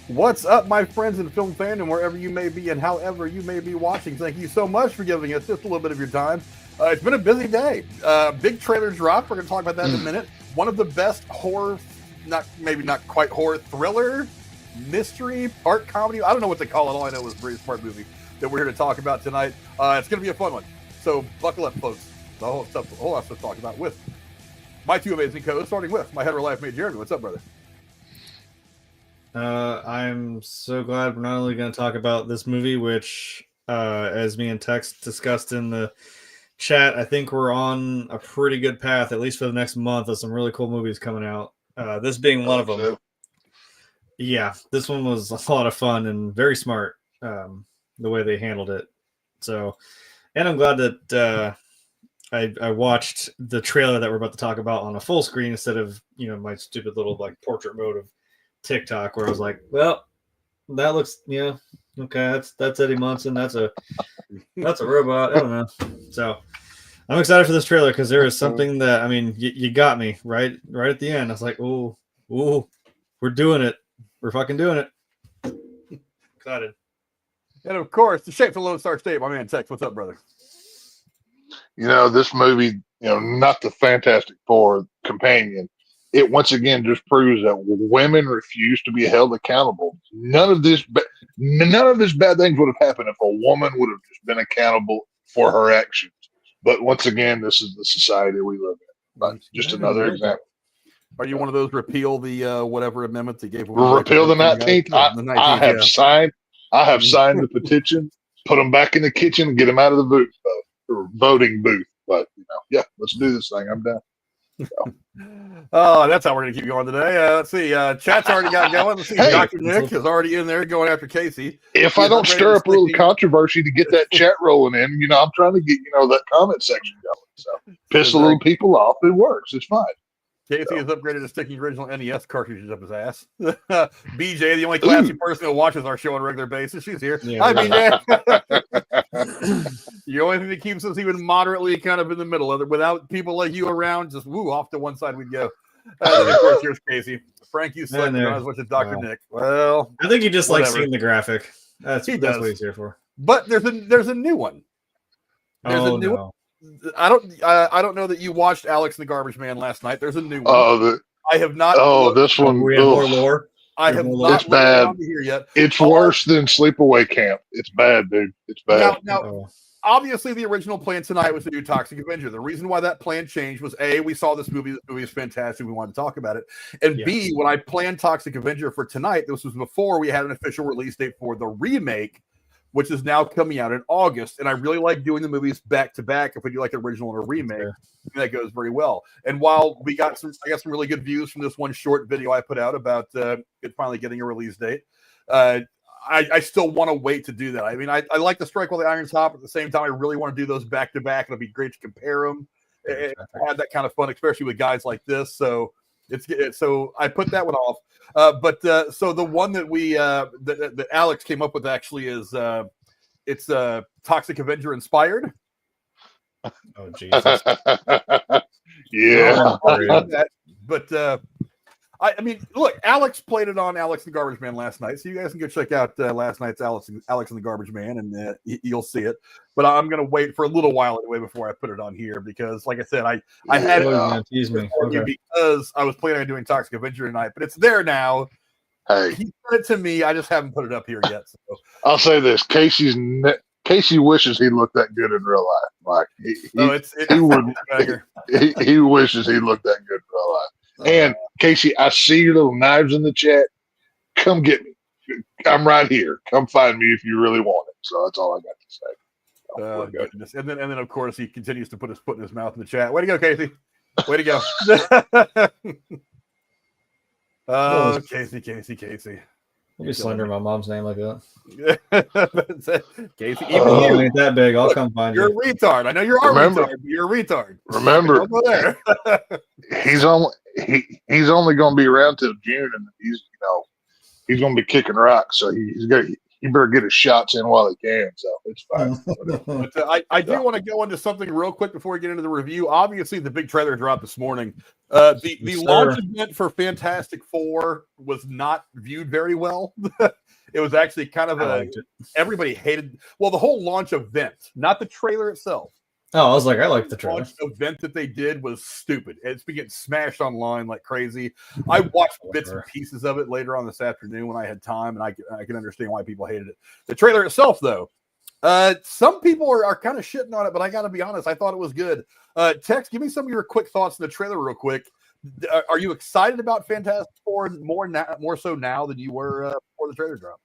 What's up, my friends in film fandom, wherever you may be and however you may be watching? Thank you so much for giving us just a little bit of your time. It's been a busy day. Big trailer drop. We're going to talk about that in a minute. One of the best horror, maybe not quite horror, thriller, mystery, art comedy. I don't know what to call it. All I know is a very smart movie that we're here to talk about tonight. It's going to be a fun one. So buckle up, folks. The whole lot of stuff to talk about with my two amazing co-hosts, starting with my head of life mate, Jeremy. What's up, brother? I'm so glad we're not only going to talk about this movie, which, as me and Tex discussed in the chat, I think we're on a pretty good path, at least for the next month, of some really cool movies coming out. This being one of them. Yeah, this one was a lot of fun and very smart, the way they handled it. So, and I'm glad that I watched the trailer that we're about to talk about on a full screen instead of, my stupid little portrait mode of TikTok, where I was like, well, that looks, okay, that's Eddie Munson, that's a robot. I don't know. So I'm excited for this trailer because there is something that, you got me right at the end. I was like, ooh, we're doing it. We're fucking doing it. Excited. And of course, the shape of the Lone Star State, my man Tex. What's up, brother? This movie, not the Fantastic Four companion. It once again just proves that women refuse to be held accountable. None of this bad things would have happened if a woman would have just been accountable for her actions. But once again, this is the society we live in. But just another example. Are you one of those repeal the whatever amendment they gave? Repeal the 19th. I have signed. I have signed the petition. Put them back in the kitchen and get them out of the voting booth. But let's do this thing. I'm done. So. Oh, that's how we're going to keep going today. Let's see. Chat's already got going. Let's see. Hey, Dr. Nick is already in there going after Casey. If I don't stir up a little controversy to get that chat rolling in, I'm trying to get, that comment section going. So piss a little people off. It works. It's fine. Casey has upgraded to sticking original NES cartridges up his ass. BJ, the only classy person who watches our show on a regular basis, she's here. Yeah, hi, BJ. The only thing that keeps us even moderately kind of in the middle of it, without people like you around, just off to one side we'd go. And of course, here's Casey. Frank, you suck as much as Dr. Nick. Well, I think he just likes seeing the graphic. That's what he's here for. But there's a new one. There's a new one. I don't know that you watched Alex and the Garbage Man last night. There's a new one. I have not. Oh, this one. We have more lore. I have not. It's bad. Here yet. It's worse than Sleepaway Camp. It's bad, dude. It's bad. Now, obviously, the original plan tonight was to do Toxic Avenger. The reason why that plan changed was A, we saw this movie. This movie is fantastic. We wanted to talk about it. And B, when I planned Toxic Avenger for tonight, this was before we had an official release date for the remake, which is now coming out in August. And I really like doing the movies back to back. If we do like the original and a remake, that goes very well. And while I got some really good views from this one short video I put out about it finally getting a release date. I still want to wait to do that. I like to strike while the iron's hot, but at the same time, I really want to do those back to back. It'll be great to compare them and have that kind of fun, especially with guys like this. So so I put that one off. So the one that that Alex came up with actually is it's Toxic Avenger inspired. Oh Jesus! Yeah, but look, Alex played it on Alex and the Garbage Man last night, so you guys can go check out last night's Alex and the Garbage Man, and you'll see it. But I'm gonna wait for a little while anyway before I put it on here because, like I said, I had it because I was planning on doing Toxic Avenger tonight, but it's there now. Hey, he sent it to me. I just haven't put it up here yet. So I'll say this: Casey wishes he looked that good in real life. He wishes he looked that good in real life. And Casey, I see your little knives in the chat. Come get me. I'm right here. Come find me if you really want it. So that's all I got to say. Goodness. And then of course he continues to put his foot in his mouth in the chat. Way to go, Casey. Way to go. Casey. You slander my mom's name like that. Casey, even you ain't that big. I'll come find you. You're a retard. I know you're a retard, but you're a retard. Remember, don't go there. he's only going to be around till June, and he's going to be kicking rocks. So he's he better get his shots in while he can. So it's fine. But I do want to go into something real quick before we get into the review. Obviously, the big trailer dropped this morning. The launch event for Fantastic Four was not viewed very well. It was actually kind of everybody hated. Well, the whole launch event, not the trailer itself. Oh, I was like, I like the trailer. The event that they did was stupid. It's been getting smashed online like crazy. I watched bits and pieces of it later on this afternoon when I had time, and I can understand why people hated it. The trailer itself, though, some people are kind of shitting on it, but I got to be honest, I thought it was good. Tex, give me some of your quick thoughts on the trailer real quick. Are you excited about Fantastic Four more so now than you were before the trailer dropped?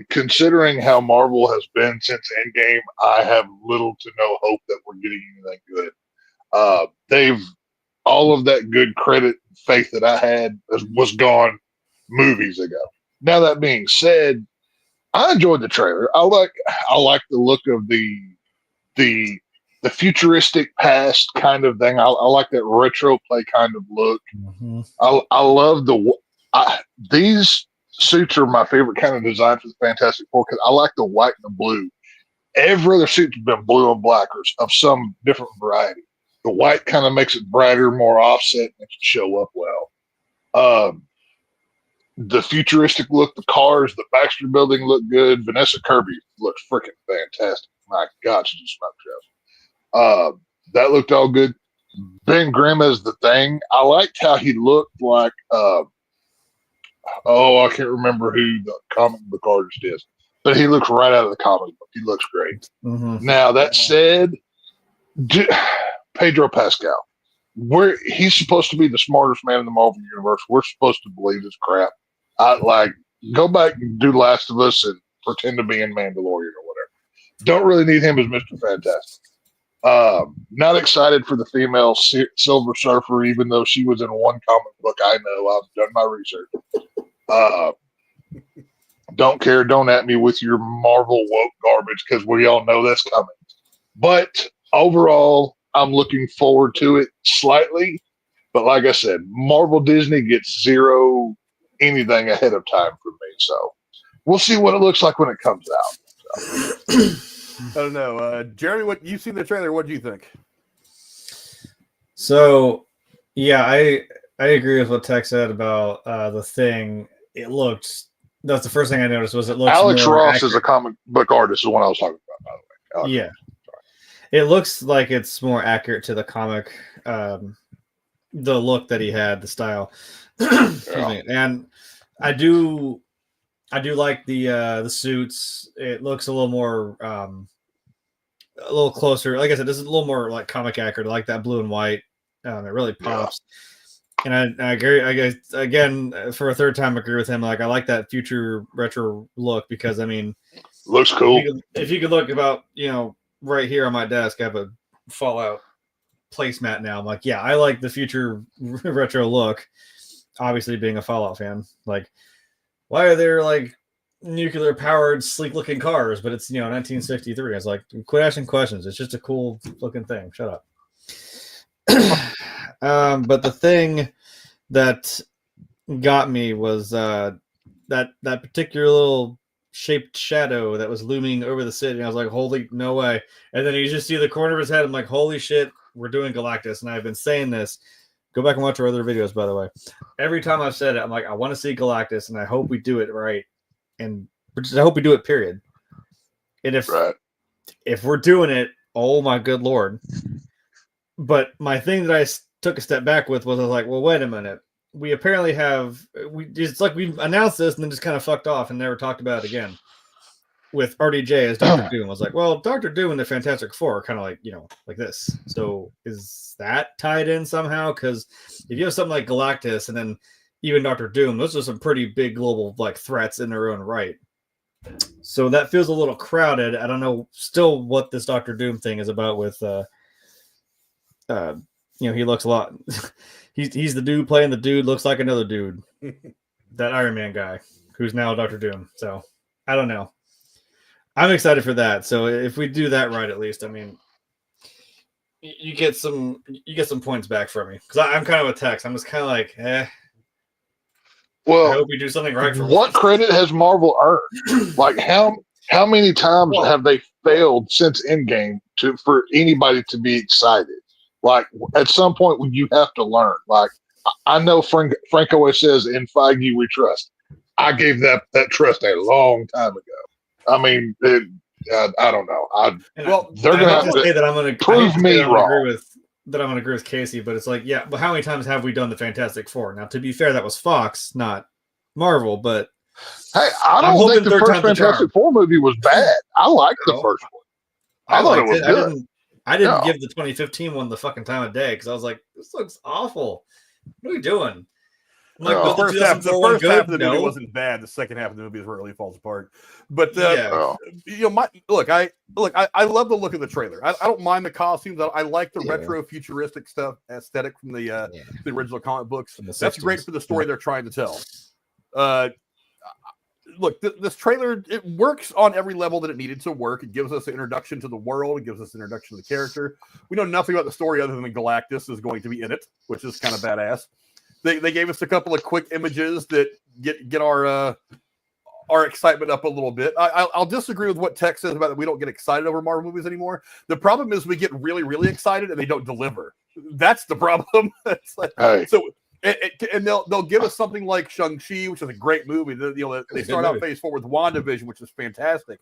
Considering how Marvel has been since Endgame, I have little to no hope that we're getting anything good. They've all of that good credit and faith that I had was gone movies ago. Now that being said, I enjoyed the trailer. I like the look of the futuristic past kind of thing. I like that retro play kind of look. Mm-hmm. I love these suits are my favorite kind of design for the Fantastic Four because I like the white and the blue. Every other suit's been blue and black or of some different variety. The white kind of makes it brighter, more offset, and it show up well. The futuristic look, the cars, the Baxter building look good. Vanessa Kirby looks freaking fantastic. My God, she just smoked shows. That looked all good. Ben Grimm as the Thing. I liked how he looked like I can't remember who the comic book artist is, but he looks right out of the comic book. He looks great. Mm-hmm. Now, that said, Pedro Pascal, he's supposed to be the smartest man in the Marvel Universe. We're supposed to believe this crap. Go back and do Last of Us and pretend to be in Mandalorian or whatever. Don't really need him as Mr. Fantastic. Not excited for the female Silver Surfer, even though she was in one comic book. I know, I've done my research. Don't care. Don't at me with your Marvel woke garbage because we all know that's coming. But overall, I'm looking forward to it slightly. But like I said, Marvel Disney gets zero anything ahead of time for me. So we'll see what it looks like when it comes out. So. I don't know. Jeremy, what you've seen the trailer, what do you think? So, yeah, I agree with what Tex said about the Thing. That's the first thing I noticed was it looks Alex more Ross accurate. is a comic book artist is what I was talking about, by the way. Yeah. It looks like it's more accurate to the comic, the look that he had, the style. Excuse me. And I do like the suits. It looks a little more a little closer. Like I said, this is a little more like comic accurate. I like that blue and white. It really pops. Yeah. And I agree. I guess again for a third time, I agree with him. Like I like that future retro look because I mean, looks cool. If you could look about, right here on my desk, I have a Fallout placemat now. I'm like, yeah, I like the future retro look. Obviously, being a Fallout fan, like, why are there like nuclear powered, sleek looking cars? But it's 1963. I was like, quit asking questions. It's just a cool looking thing. Shut up. But the thing that got me was that particular little shaped shadow that was looming over the city. And I was like, holy, no way. And then you just see the corner of his head. I'm like, holy shit, we're doing Galactus. And I've been saying this. Go back and watch our other videos, by the way. Every time I've said it, I'm like, I want to see Galactus, and I hope we do it right. And I hope we do it, period. And if we're doing it, oh my good Lord. But my thing that I took a step back with was I was like, well, wait a minute. We apparently it's like we announced this and then just kind of fucked off and never talked about it again. With RDJ as Dr. Doom. I was like, well, Dr. Doom and the Fantastic Four are kind of like, like this. So is that tied in somehow? Because if you have something like Galactus and then even Dr. Doom, those are some pretty big global like threats in their own right. So that feels a little crowded. I don't know still what this Dr. Doom thing is about with he looks a lot he's the dude playing the dude looks like another dude. That Iron Man guy who's now Dr. Doom. So I don't know. I'm excited for that. So if we do that right, at least, I mean, you get some points back from me because I'm kind of a Tex. I'm just kind of like, Well, I hope we do something right for what credit has Marvel earned? Like how many times have they failed since Endgame for anybody to be excited? Like at some point when you have to learn. Like I know Frank always says, "In Feige we trust." I gave that trust a long time ago. I mean, I don't know. They're going to have to say that I'm going to prove me wrong. That I'm going to agree with Casey, but it's like, yeah, but how many times have we done the Fantastic Four? Now, to be fair, that was Fox, not Marvel, but hey, I don't think the first Fantastic Four movie was bad. I liked the first one. I thought it was good. I didn't give the 2015 one the fucking time of day because I was like, this looks awful. What are we doing? Like, the first half of the movie wasn't bad. The second half of the movie is where it really falls apart. But you know, I love the look of the trailer. I don't mind the costumes. I like the retro futuristic stuff aesthetic from the original comic books. That's great for the story they're trying to tell. Look, this trailer, it works on every level that it needed to work. It gives us an introduction to the world. It gives us an introduction to the character. We know nothing about the story other than Galactus is going to be in it, which is kind of badass. They gave us a couple of quick images that get our excitement up a little bit. I'll disagree with what Tech says about that we don't get excited over Marvel movies anymore. The problem is we get really, really excited and they don't deliver. That's the problem. It's like, so and they'll give us something like Shang-Chi, which is a great movie. They start out phase 4 with WandaVision, which is fantastic.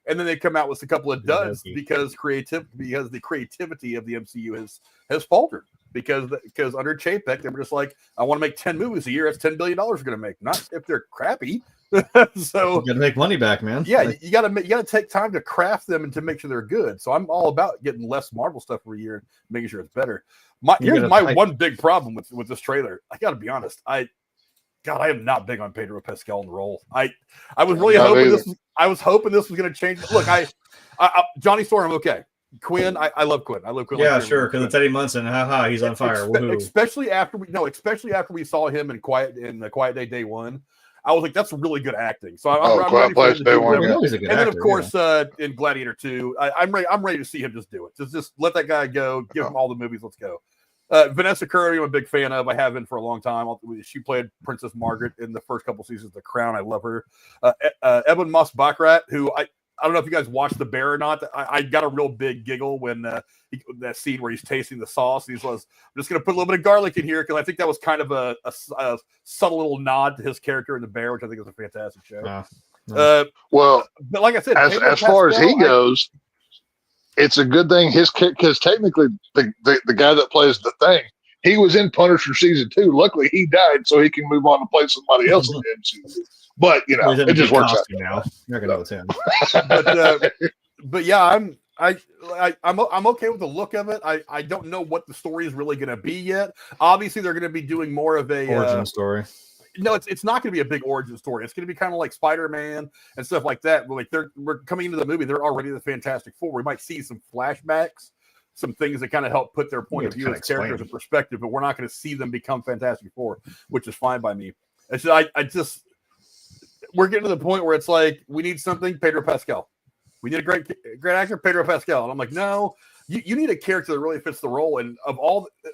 And then they come out with a couple of duds because the creativity of the MCU has faltered. Because under Chapek, they were just like, I want to make 10 movies a year. That's $10 billion we're going to make. Not if they're crappy. So you got to make money back, man. Yeah, you got to take time to craft them and to make sure they're good. So I'm all about getting less Marvel stuff every year and making sure it's better. Here's my one big problem with this trailer. I got to be honest. I am not big on Pedro Pascal in the role. I was really hoping this. I was hoping this was going to change. Look, Johnny Storm, I'm okay. Quinn, I love Quinn. I love Quinn. Yeah, sure, because it's Eddie Munson. Haha, he's on fire. Especially after we saw him in the Quiet Day One. I was like, that's really good acting. So I'm ready for him to do it. And then of course in Gladiator 2, I'm ready to see him just do it. Just let that guy go. Give him all the movies. Let's go. Vanessa Kirby, I'm a big fan of. I have been for a long time. She played Princess Margaret in the first couple seasons of The Crown. I love her. Ebon Moss-Baccarat, who I don't know if you guys watched The Bear or not. I got a real big giggle when that scene where he's tasting the sauce. He was, I'm just going to put a little bit of garlic in here because I think that was kind of a subtle little nod to his character in The Bear, which I think is a fantastic show. Well, but like I said, as far as he goes, it's a good thing because technically the guy that plays the Thing, he was in Punisher season 2. Luckily, he died so he can move on to play somebody else in the MCU. But it just works out now. You're not gonna know it's him. but yeah, I'm okay with the look of it. I don't know what the story is really going to be yet. Obviously, they're going to be doing more of a origin story. No, it's not going to be a big origin story. It's going to be kind of like Spider-Man and stuff like that. We're coming into the movie. They're already the Fantastic Four. We might see some flashbacks, some things that kind of help put their point of view as characters in perspective. But we're not going to see them become Fantastic Four, which is fine by me. We're getting to the point where it's like, we need something, Pedro Pascal. We need a great actor, Pedro Pascal. And I'm like, no, you need a character that really fits the role. And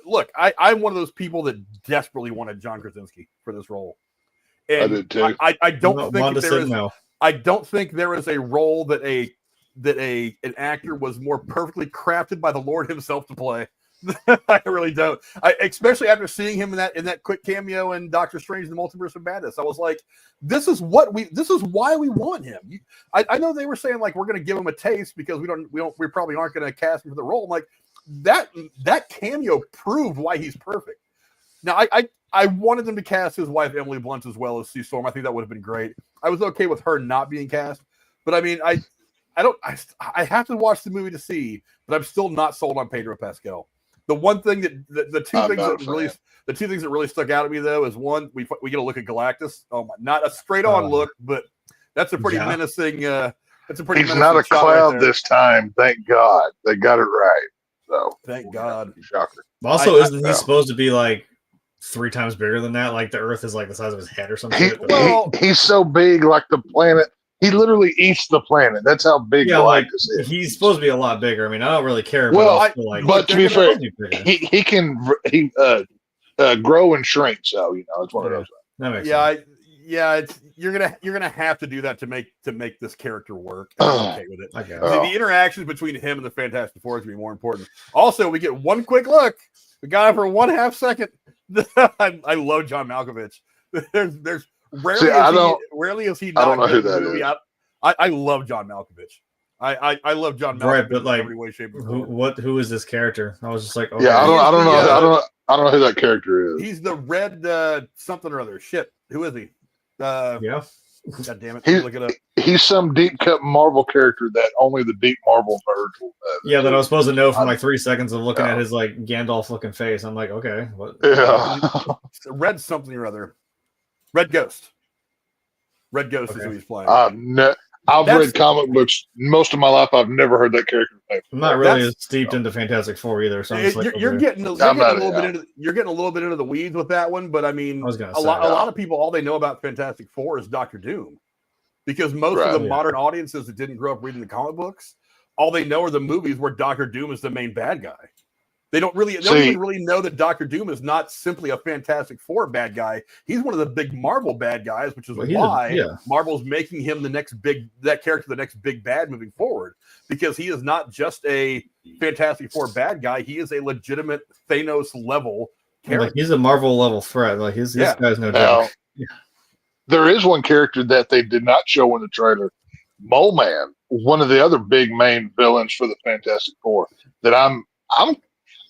look, I'm one of those people that desperately wanted John Krasinski for this role. And I did too. I don't think there is a role that an actor was more perfectly crafted by the Lord himself to play. I really don't. Especially after seeing him in that quick cameo in Doctor Strange: The Multiverse of Madness, I was like, "This is why we want him." I know they were saying like we're going to give him a taste because we probably aren't going to cast him for the role. I'm like, that cameo proved why he's perfect. Now I wanted them to cast his wife Emily Blunt as well as Sue Storm. I think that would have been great. I was okay with her not being cast, but I mean I have to watch the movie to see, but I'm still not sold on Pedro Pascal. The one thing the two things that really stuck out at me though is one, we get a look at Galactus. Oh my, not a straight on look, but that's a pretty menacing. He's not a cloud this time. Thank God they got it right. So thank God. Shocker. Also, isn't he supposed to be like 3 times bigger than that? Like the Earth is like the size of his head or something. He's so big, like the planet. He literally eats the planet. That's how big Galactus is. He's supposed to be a lot bigger. I mean, I don't really care. Well, but to be fair, he can grow and shrink. So it's one of those. That makes sense. You're gonna have to do that to make this character work. I'm okay with it. I guess. The interactions between him and the Fantastic Four is gonna be more important. Also, we get one quick look. We got it for 1/2 second. I love John Malkovich. There's rarely is he not. I don't know who that is. I love John Malkovich. I love John Malkovich, right, but like, in every way, shape, or form. Who is this character? I was just like, okay. Yeah, I don't know who that character is. He's the red something or other. Shit, who is he? Yeah. God damn it! Look it up. He's some deep cut Marvel character that only the deep Marvel nerds will know. Yeah, that I was supposed to know from like 3 seconds of looking at his like Gandalf looking face. I'm like, okay, what? Yeah, red something or other. Red Ghost. Red Ghost is who he's playing. I've read comic books most of my life. I've never heard that character's name. I'm not really as steeped into Fantastic Four either. So you're getting a little bit into the weeds with that one, but I mean, a lot of people, all they know about Fantastic Four is Doctor Doom, because most of the modern audiences that didn't grow up reading the comic books, all they know are the movies where Doctor Doom is the main bad guy. They don't even really know that Doctor Doom is not simply a Fantastic Four bad guy. He's one of the big Marvel bad guys, which is why Marvel's making him the next big bad moving forward, because he is not just a Fantastic Four bad guy. He is a legitimate Thanos level character. Like, he's a Marvel level threat. Like his guy's no joke. There is one character that they did not show in the trailer, Mole Man, one of the other big main villains for the Fantastic Four, that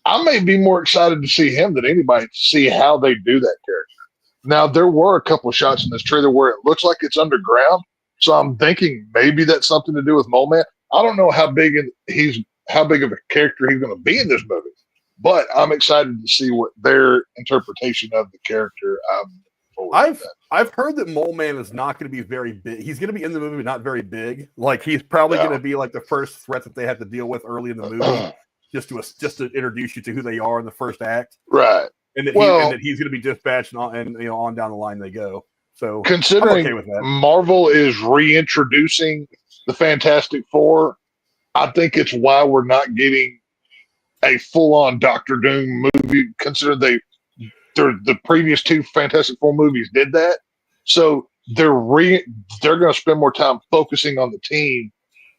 I may be more excited to see him than anybody to see how they do that character. Now, there were a couple of shots in this trailer where it looks like it's underground, so I'm thinking maybe that's something to do with Mole Man. I don't know how big of a character he's going to be in this movie, but I'm excited to see what their interpretation of the character. I've heard that Mole Man is not going to be very big. He's going to be in the movie, but not very big. Like, he's probably going to be like the first threat that they have to deal with early in the movie. Just to introduce you to who they are in the first act, right? And that he's going to be dispatched, on down the line they go. So, considering I'm okay with that. Marvel is reintroducing the Fantastic Four, I think it's why we're not getting a full-on Doctor Doom movie. Considering the previous 2 Fantastic Four movies did that, so they're going to spend more time focusing on the team,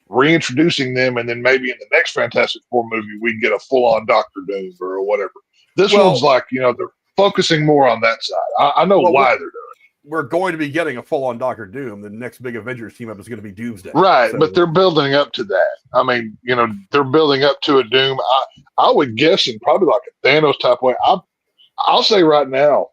reintroducing them, and then maybe in the next Fantastic Four movie we get a full-on Doctor Doom or whatever. This one's like, they're focusing more on that side. I know why they're doing it. We're going to be getting a full-on Doctor Doom. The next big Avengers team up is going to be Doomsday. Right, but they're building up to that. I mean, they're building up to a Doom. I would guess in probably like a Thanos type way. I'll say right now,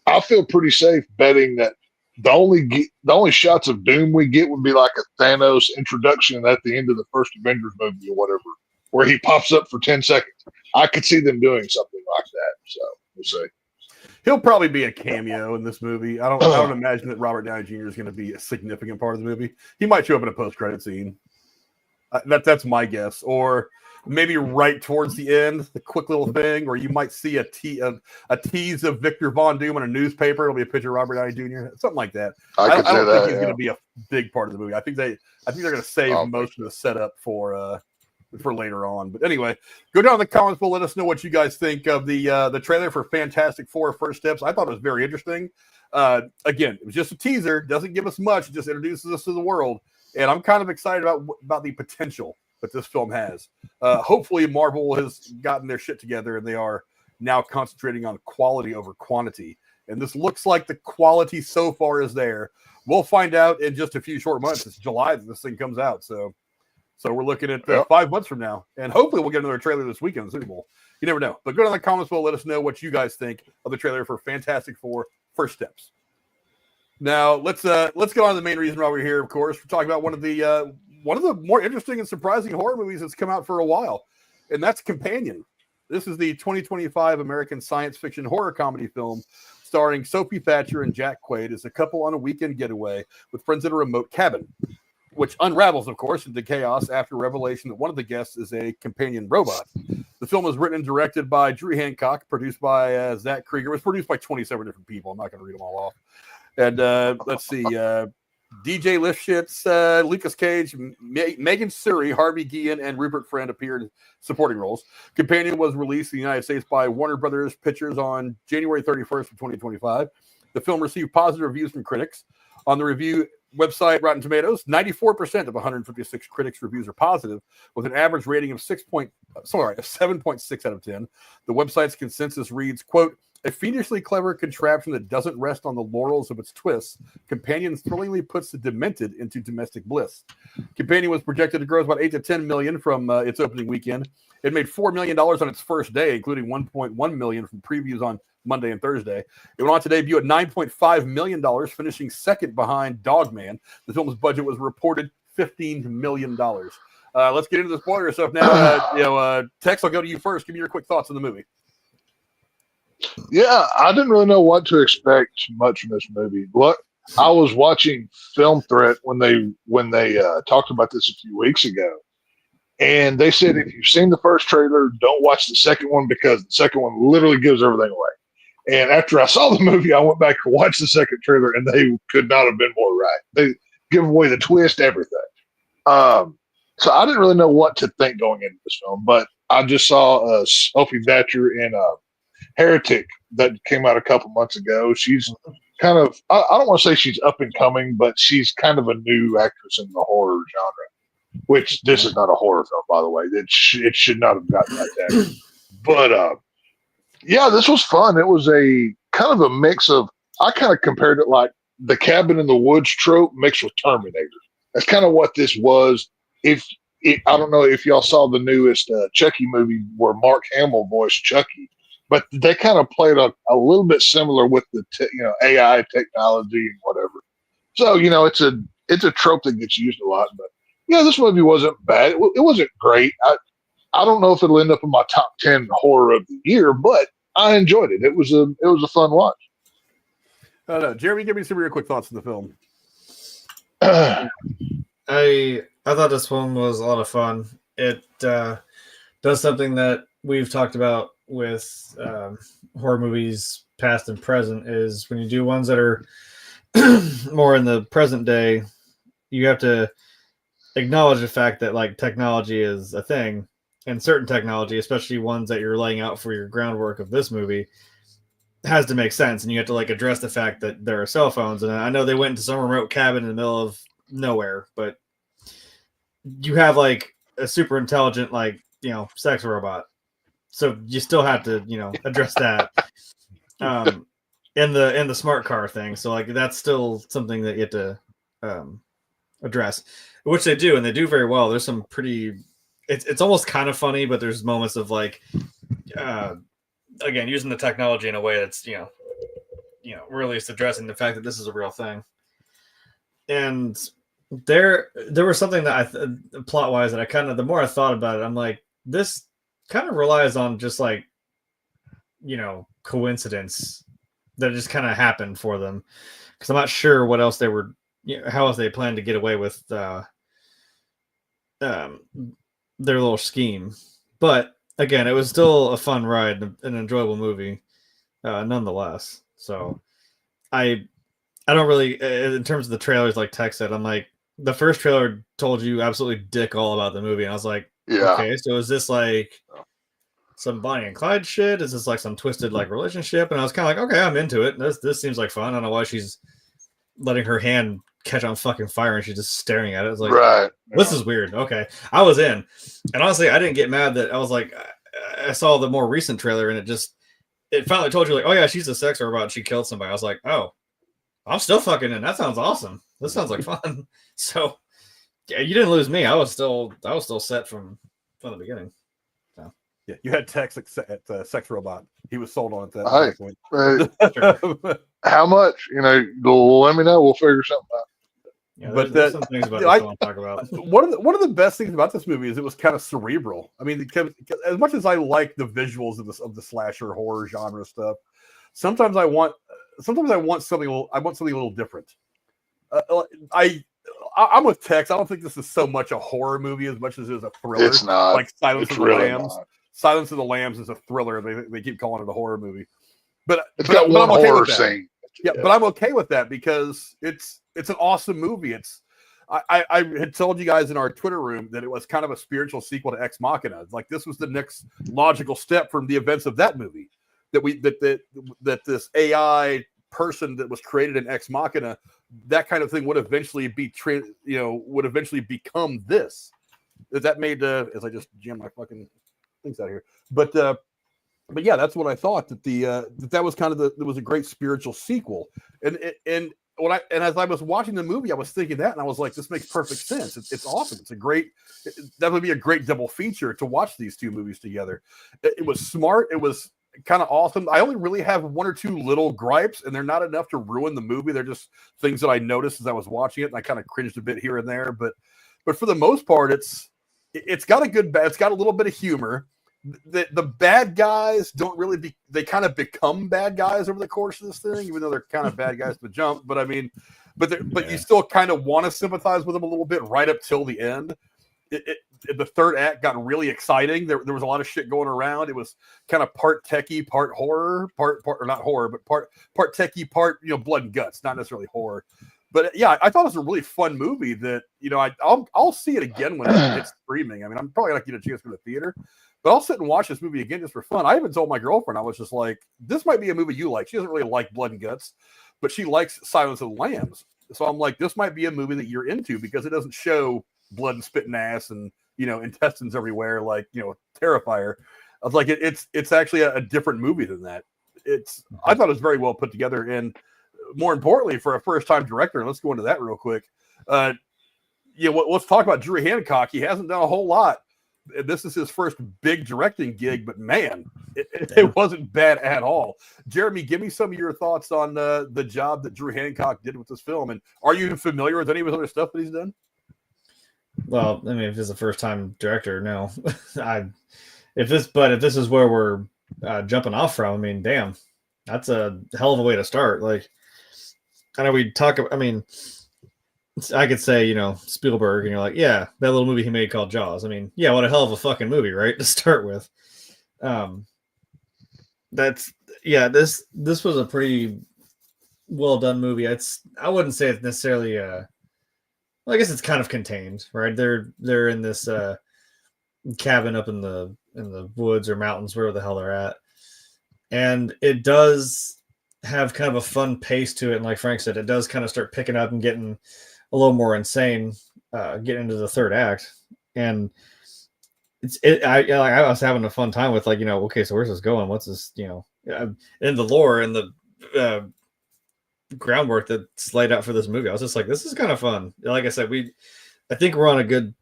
I feel pretty safe betting that the only shots of Doom we get would be like a Thanos introduction at the end of the first Avengers movie or whatever, where he pops up for 10 seconds. I could see them doing something like that. So we'll see. He'll probably be a cameo in this movie. I don't imagine that Robert Downey Jr. is going to be a significant part of the movie. He might show up in a post-credit scene. That's my guess. Or maybe right towards the end, the quick little thing, or you might see a tease of Victor Von Doom in a newspaper. It'll be a picture of Robert Downey Jr., something like that. I don't think he's going to be a big part of the movie. I think they're going to save most of the setup for later on. But anyway, go down in the comments below. Let us know what you guys think of the trailer for Fantastic Four: First Steps. I thought it was very interesting. Again, it was just a teaser. Doesn't give us much. It just introduces us to the world, and I'm kind of excited about the potential that this film has. Hopefully Marvel has gotten their shit together and they are now concentrating on quality over quantity. And this looks like the quality so far is there. We'll find out in just a few short months. It's July that this thing comes out. So we're looking at 5 months from now. And hopefully we'll get another trailer this weekend, the Super Bowl. You never know. But go down in the comments below. Let us know what you guys think of the trailer for Fantastic Four: First Steps. Now let's go on to the main reason why we're here. Of course, we're talking about one of the more interesting and surprising horror movies that's come out for a while, and that's Companion. This is the 2025 American science fiction horror comedy film starring Sophie, Thatcher, and Zach Cregger as a couple on a weekend getaway with friends at a remote cabin, which unravels, of course, into chaos after revelation that one of the guests is a companion robot. The film was written and directed by Drew Hancock, produced by Zach Cregger. It was produced by 27 different people. I'm not going to read them all off. And let's see, DJ Lifshitz, Lukas Gage, Megan Suri, Harvey, Guillén, and Rupert Friend appeared in supporting roles. Companion was released in the United States by Warner Brothers Pictures on January 31st of 2025. The film received positive reviews from critics. On the review website Rotten Tomatoes, 94% of 156 critics' reviews are positive, with an average rating of 7.6 out of 10. The website's consensus reads, quote, "A fiendishly clever contraption that doesn't rest on the laurels of its twists, Companion thrillingly puts the demented into domestic bliss." Companion was projected to gross about 8 to 10 million from its opening weekend. It made $4 million on its first day, including 1.1 million from previews on Monday and Thursday. It went on to debut at $9.5 million, finishing second behind Dogman. The film's budget was reported $15 million. Let's get into the spoiler stuff now. Tex, I'll go to you first. Give me your quick thoughts on the movie. Yeah, I didn't really know what to expect much from this movie. I was watching Film Threat when they talked about this a few weeks ago, and they said if you've seen the first trailer, don't watch the second one because the second one literally gives everything away. And after I saw the movie, I went back and watched the second trailer, and they could not have been more right. They give away the twist, everything. So I didn't really know what to think going into this film, but I just saw Sophie Thatcher in Heretic that came out a couple months ago. She's kind of, I don't want to say she's up and coming, but she's kind of a new actress in the horror genre, which this is not a horror film, by the way. It should not have gotten that tag. But yeah, this was fun. It was a kind of a mix of, I kind of compared it like the cabin in the woods trope mixed with Terminator. That's kind of what this was. I don't know if y'all saw the newest Chucky movie where Mark Hamill voiced Chucky, but they kind of played a little bit similar with the AI technology and whatever. So it's a trope that gets used a lot. But yeah, this movie wasn't bad. It wasn't great. I don't know if it'll end up in my top 10 horror of the year, but I enjoyed it. It was a fun watch. Jeremy, give me some of your quick thoughts on the film. I thought this one was a lot of fun. It does something that we've talked about with horror movies past and present, is when you do ones that are more in the present day, you have to acknowledge the fact that like technology is a thing, and certain technology, especially ones that you're laying out for your groundwork of this movie, has to make sense, and you have to like address the fact that there are cell phones. And I know they went into some remote cabin in the middle of nowhere, but you have like a super intelligent sex robot, so you still have to address that in the smart car thing. So like that's still something that you have to address, which they do, and they do very well. There's some pretty, it's almost kind of funny, but there's moments of like again using the technology in a way that's really is addressing the fact that this is a real thing. And there was something that plot wise that I kind of, the more I thought about it, I'm like, this kind of relies on just like coincidence that just kind of happened for them, because I'm not sure what else they were, how else they planned to get away with their little scheme. But again, it was still a fun ride, an enjoyable movie nonetheless. So I don't really, in terms of the trailers, like Tex said, I'm like, the first trailer told you absolutely dick all about the movie, and I was like, yeah. Okay, so is this like some Bonnie and Clyde shit? Is this like some twisted like relationship? And I was kind of like, okay, I'm into it. This seems like fun. I don't know why she's letting her hand catch on fucking fire and she's just staring at it. It's like, right. This is weird. Okay, I was in, and honestly, I didn't get mad that I was like, I saw the more recent trailer and it finally told you like, oh yeah, she's a sex robot. She killed somebody. I was like, oh, I'm still fucking in. That sounds awesome. This sounds like fun. So yeah, you didn't lose me. I was still set from the beginning. So. Yeah, you had Tex at Sex Robot. He was sold on it at that point. Sure. How much? Let me know. We'll figure something out. Yeah, there's some things about this I want to talk about. One of the best things about this movie is it was kind of cerebral. I mean, as much as I like the visuals of the slasher horror genre stuff, sometimes I want something. I want something a little different. I'm with Tex. I don't think this is so much a horror movie as much as it is a thriller. It's not. Like Silence of the Lambs. Not. Silence of the Lambs is a thriller. They keep calling it a horror movie, but it's got one horror scene. Yeah, but I'm okay with that because it's an awesome movie. I had told you guys in our Twitter room that it was kind of a spiritual sequel to Ex Machina. Like this was the next logical step from the events of that movie. That this AI person that was created in Ex Machina, that kind of thing would eventually would eventually become this. That made as I just jam my fucking things out here, but yeah, that's what I thought, that that was kind of it was a great spiritual sequel, and as I was watching the movie, I was thinking that, and I was like, this makes perfect sense. It's awesome. That would be a great double feature to watch these two movies together. It was smart. It was kind of awesome. I only really have one or two little gripes, and they're not enough to ruin the movie. They're just things that I noticed as I was watching it, and I kind of cringed a bit here and there. But for the most part, it's got it's got a little bit of humor. The bad guys they kind of become bad guys over the course of this thing, even though they're kind of bad guys to jump. But I mean, but you still kind of want to sympathize with them a little bit right up till the end. The third act got really exciting. There was a lot of shit going around. It was kind of part techie, part horror, part or not horror, but part techie, part blood and guts, not necessarily horror. But yeah, I thought it was a really fun movie that I'll see it again when it's streaming. I mean, I'm probably not going to get a chance to go to the theater, but I'll sit and watch this movie again just for fun. I even told my girlfriend, I was just like, this might be a movie you like. She doesn't really like blood and guts, but she likes Silence of the Lambs. So I'm like, this might be a movie that you're into because it doesn't show blood and spit and ass and intestines everywhere like Terrifier. I was like, it's actually a different movie than that. I thought it was very well put together, and more importantly, for a first-time director, and let's go into that real quick. Let's talk about Drew Hancock. He hasn't done a whole lot. This is his first big directing gig, but man, it wasn't bad at all. Jeremy, give me some of your thoughts on the job that Drew Hancock did with this film, and are you familiar with any of his other stuff that he's done? Well, I mean, if he's a first-time director, no. If this is where we're jumping off from, I mean, damn, that's a hell of a way to start. Like, I know we talk. I mean, I could say Spielberg, and you're like, yeah, that little movie he made called Jaws. I mean, yeah, what a hell of a fucking movie, right? To start with. This was a pretty well done movie. I wouldn't say it's necessarily I guess it's kind of contained, right? They're in this cabin up in the woods or mountains, wherever the hell they're at, and it does have kind of a fun pace to it. And like Frank said, it does kind of start picking up and getting a little more insane, getting into the third act. And I was having a fun time with okay, so where's this going? What's this? In the lore and the groundwork that's laid out for this movie, I was just like, this is kind of fun. Like I said, I think we're on a good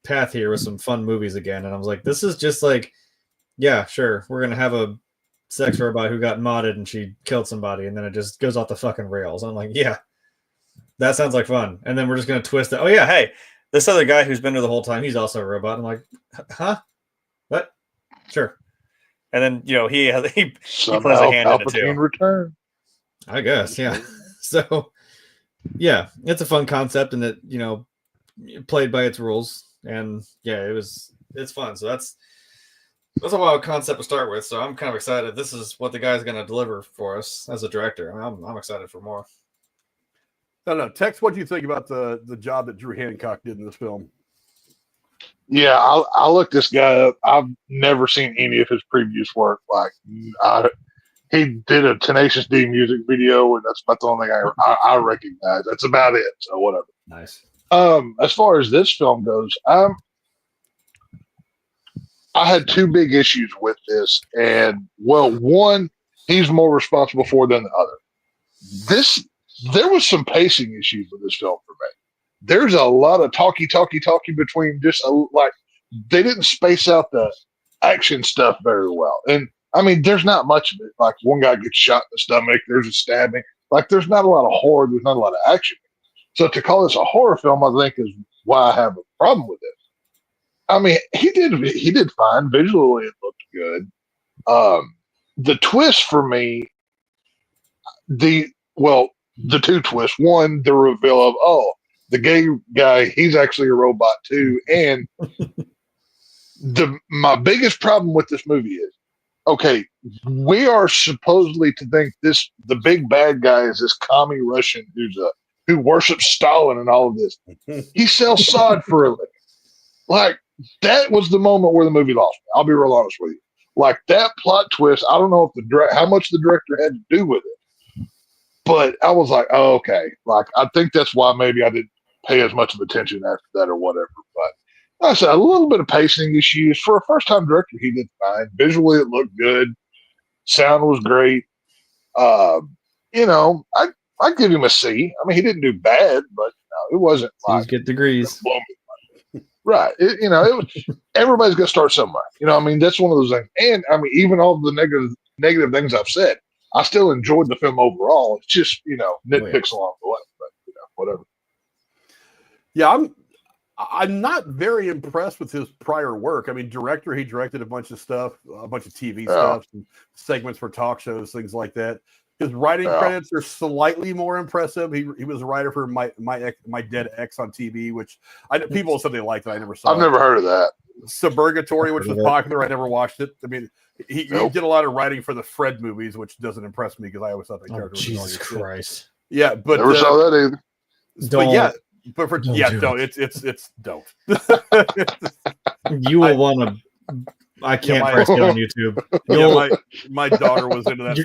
path here with some fun movies again. And I was like, this is just like, yeah, sure, we're gonna have a sex robot who got modded and she killed somebody, and then it just goes off the fucking rails. I'm like, yeah, that sounds like fun. And then we're just gonna twist it. Oh yeah, hey, this other guy who's been there the whole time, he's also a robot. I'm like, huh? What? Sure. And then he plays a hand in it too. Return. I guess, yeah. So, yeah, it's a fun concept, and it played by its rules, and yeah, it's fun. So that's a wild concept to start with. So I'm kind of excited. This is what the guy's going to deliver for us as a director. I mean, I'm excited for more. No, Tex, what do you think about the job that Drew Hancock did in this film? Yeah, I'll look this guy up. I've never seen any of his previous work. Like, he did a Tenacious D music video, and that's about the only thing I recognize. That's about it. So whatever. Nice. As far as this film goes, I had two big issues with this, and one he's more responsible for than the other. There was some pacing issues with this film for me. There's a lot of talky between just they didn't space out the action stuff very well, and I mean, there's not much of it. Like, one guy gets shot in the stomach, there's a stabbing. Like, there's not a lot of horror, there's not a lot of action. So to call this a horror film, I think, is why I have a problem with it. I mean, he did fine. Visually, it looked good. The twist for me, the two twists. One, the reveal of, the gay guy, he's actually a robot too. And my biggest problem with this movie is, okay, we are supposedly to think the big bad guy is this commie Russian who worships Stalin and all of this. He sells sod for a living. Like, that was the moment where the movie lost me. I'll be real honest with you. Like, that plot twist, I don't know if how much the director had to do with it, but I was like, oh, okay. Like, I think that's why maybe I didn't pay as much of attention after that or whatever. But like I said, a little bit of pacing issues. For a first-time director, he did fine. Visually, it looked good. Sound was great. I'd give him a C. I mean, he didn't do bad, but it wasn't C's get degrees. Right. Everybody's got to start somewhere. I mean, that's one of those things. And I mean, even all the negative things I've said, I still enjoyed the film overall. It's just, nitpicks along the way, but whatever. Yeah, I'm not very impressed with his prior work. I mean, he directed a bunch of stuff, a bunch of TV stuff, some segments for talk shows, things like that. His writing credits are slightly more impressive. He was a writer for my Dead Ex on TV, which people said they liked it. I never saw. I've never heard of that. Suburgatory, which was popular. I never watched it. I mean, he did a lot of writing for the Fred movies, which doesn't impress me because I always thought that character was Jesus Christ. Yeah, but never saw that either. Don't. It's don't. You will want to. I can't press it on YouTube. My daughter was into that.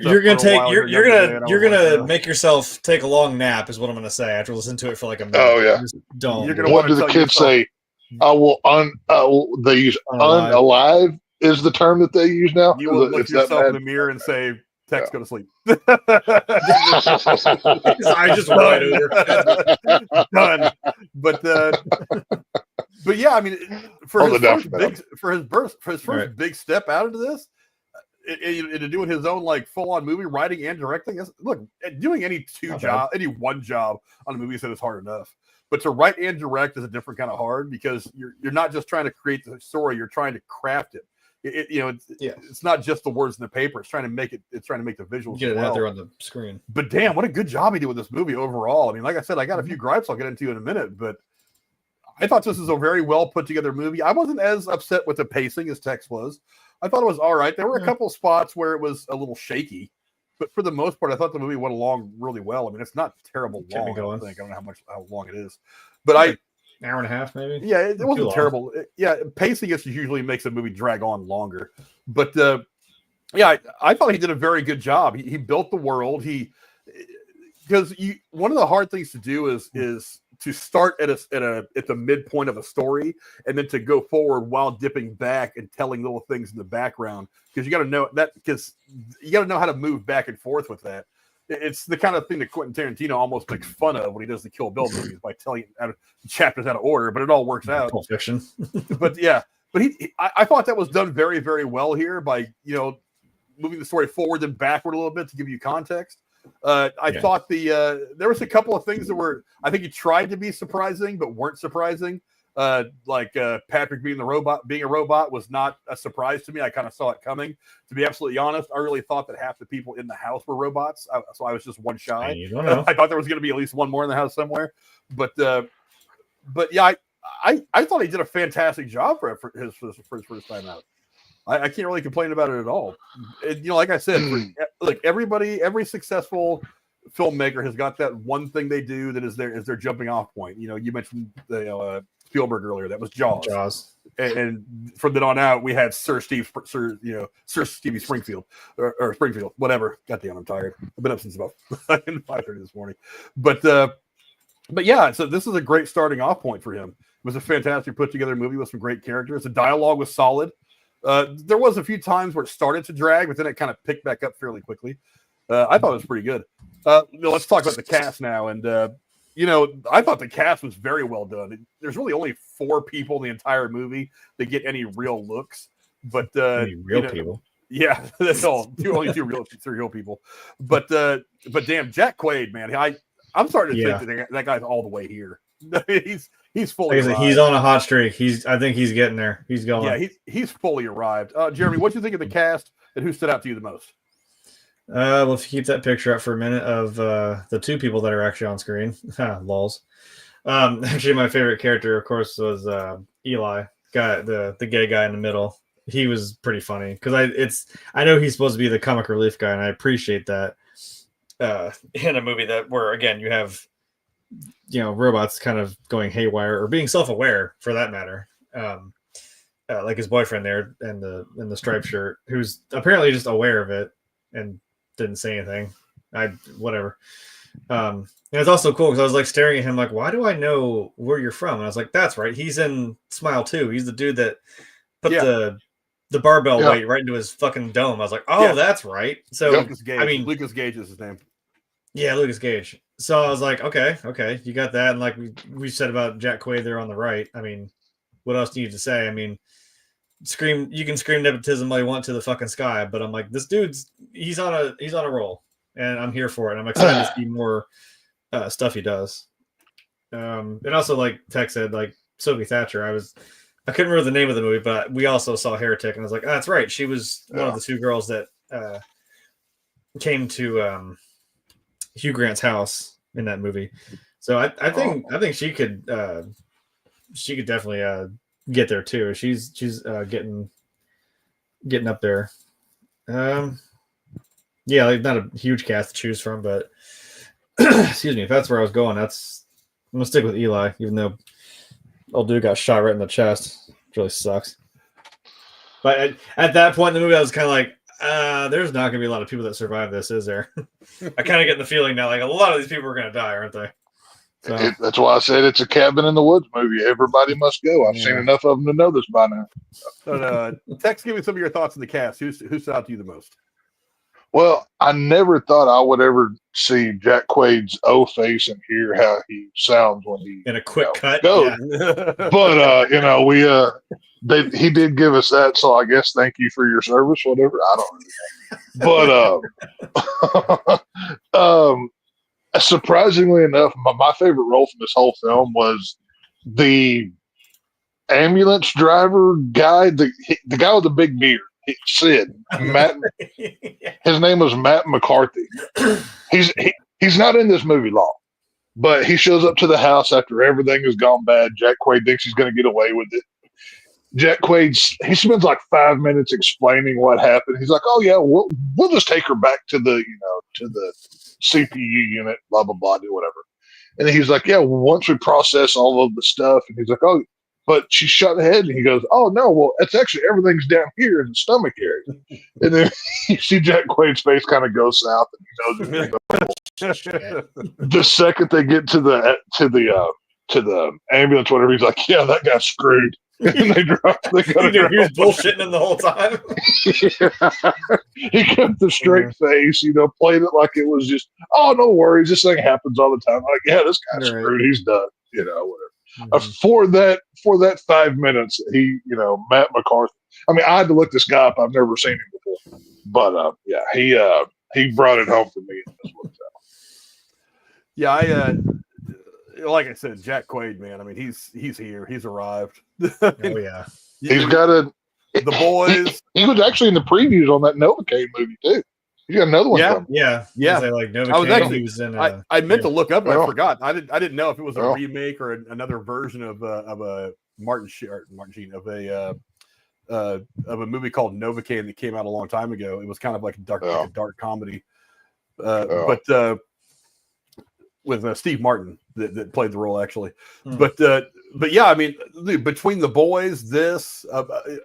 You're gonna make yourself take a long nap, is what I'm gonna say after listening to it for like a minute. Oh yeah. Just don't. You're gonna what do the kids say? They use unalive is the term that they use now. You will look yourself in the mirror and say, "Tex, go to sleep." I just wide over. Done. But yeah, I mean, for his first big step out into this, into doing his own like full-on movie writing and directing. Look, doing any one job on a movie set is hard enough, but to write and direct is a different kind of hard because you're not just trying to create the story; you're trying to craft it. It's not just the words in the paper. It's trying to make it. It's trying to make the visuals get it out there on the screen. But damn, what a good job he did with this movie overall. I mean, like I said, I got a few gripes I'll get into in a minute, but I thought this was a very well put together movie. I wasn't as upset with the pacing as Tex was. I thought it was all right. There were a couple of spots where it was a little shaky, but for the most part, I thought the movie went along really well. I mean, it's not terrible long. I don't know how long it is, but an hour and a half maybe. Yeah, it wasn't terrible. Pacing usually makes a movie drag on longer, but I thought he did a very good job. He built the world. Because one of the hard things to do is to start at the midpoint of a story and then to go forward while dipping back and telling little things in the background because you got to know how to move back and forth with that. It's the kind of thing that Quentin Tarantino almost makes fun of when he does the Kill Bill movies by telling chapters out of order, but it all works out. Pulp Fiction. But I thought that was done very, very well here by moving the story forward and backward a little bit to give you context. I thought there was a couple of things that I think he tried to be surprising but weren't surprising. Like Patrick being a robot was not a surprise to me. I kind of saw it coming. To be absolutely honest, I really thought that half the people in the house were robots, so I was just one shy. You don't know. I thought there was going to be at least one more in the house somewhere, but yeah, I thought he did a fantastic job for his first time out. I can't really complain about it at all. Like I said, every successful filmmaker has got that one thing they do that is their jumping off point. You mentioned Spielberg earlier. That was Jaws. And from then on out, we had Sir Stevie Springfield or Springfield, whatever. Goddamn, I'm tired. I've been up since about 5:30 this morning. But yeah, so this is a great starting off point for him. It was a fantastic put together movie with some great characters. The dialogue was solid. There was a few times where it started to drag, but then it kind of picked back up fairly quickly. I thought it was pretty good. Let's talk about the cast now. And, I thought the cast was very well done. There's really only 4 people in the entire movie that get any real looks. But any real people? Yeah, that's all. Only 3 real people. But damn, Jack Quaid, man, I'm starting to think that guy's all the way here. He's fully arrived. He's on a hot streak. I think he's getting there. He's going. Yeah, he's fully arrived. Jeremy, what do you think of the cast and who stood out to you the most? Well, if you keep that picture up for a minute of the 2 people that are actually on screen, lols. Actually, my favorite character, of course, was Eli, the gay guy in the middle. He was pretty funny because I know he's supposed to be the comic relief guy, and I appreciate that in a movie where again you have robots kind of going haywire or being self-aware for that matter. Like his boyfriend there in the striped shirt, who's apparently just aware of it and didn't say anything. Whatever. And it's also cool because I was like staring at him like, why do I know where you're from? And I was like, that's right. He's in Smile 2. He's the dude that put the barbell weight right into his fucking dome. I was like, oh, that's right. So Lukas Gage. I mean, Lukas Gage is his name. Yeah, Lukas Gage. So I was like, okay, you got that. And like we said about Jack Quaid there on the right. I mean, what else do you need to say? I mean, you can scream nepotism all you want to the fucking sky, but I'm like, this dude's he's on a roll, and I'm here for it. I'm excited to see more stuff he does. And also, like Tech said, like Sophie Thatcher, I couldn't remember the name of the movie, but we also saw Heretic, and I was like, that's right. She was one of the two girls that came to Hugh Grant's house in that movie. So I think she could definitely get there too. She's getting up there. Yeah, like not a huge cast to choose from, but excuse me, if that's where I was going, I'm gonna stick with Eli, even though old dude got shot right in the chest. It really sucks. But at that point in the movie, I was kind of like, there's not gonna be a lot of people that survive this, is there? I kind of get the feeling now, like a lot of these people are gonna die, aren't they? So. That's why I said it's a cabin in the woods movie. Everybody must go. I've seen enough of them to know this by now. So, Tex, give me some of your thoughts on the cast. Who stood out to you the most? Well, I never thought I would ever see Jack Quaid's O face and hear how he sounds when he in a quick cut goes. Yeah. But he did give us that, so I guess thank you for your service, whatever. I don't know. But surprisingly enough, my favorite role from this whole film was the ambulance driver guy, the guy with the big beard. Sid, Matt. His name was Matt McCarthy. He's not in this movie long, but he shows up to the house after everything has gone bad. Jack Quaid thinks he's going to get away with it. Jack Quaid, he spends like 5 minutes explaining what happened. He's like, "Oh yeah, we'll just take her back to the CPU unit, blah blah blah, do whatever." And then he's like, "Yeah, once we process all of the stuff," and he's like, "Oh, but she's shot in the head," and he goes, "Oh no, well, it's actually everything's down here in the stomach area." And then you see Jack Quaid's face kind of go south, and he knows the second they get to the ambulance, whatever, he's like, "Yeah, that guy's screwed." And they drop. He was bullshitting him the whole time. He kept the straight face, played it like it was just, "Oh, no worries, this thing happens all the time." Like, yeah, this guy's screwed. He's done. Whatever. Mm-hmm. For that 5 minutes, Matt McCarthy. I mean, I had to look this guy up. I've never seen him before, but he brought it home for me. Yeah, like I said, Jack Quaid, man. I mean, he's here. He's arrived. Oh yeah, he's got the boys. He was actually in the previews on that Novocaine movie too. You got another one coming. Yeah. Like Novocaine. I was actually. He was in, I meant to look up, but I forgot. I didn't know if it was a remake or another version of a Martin Sheen of a movie called Novocaine that came out a long time ago. It was kind of like a dark comedy, but with Steve Martin that played the role actually. But yeah, I mean, between the boys, this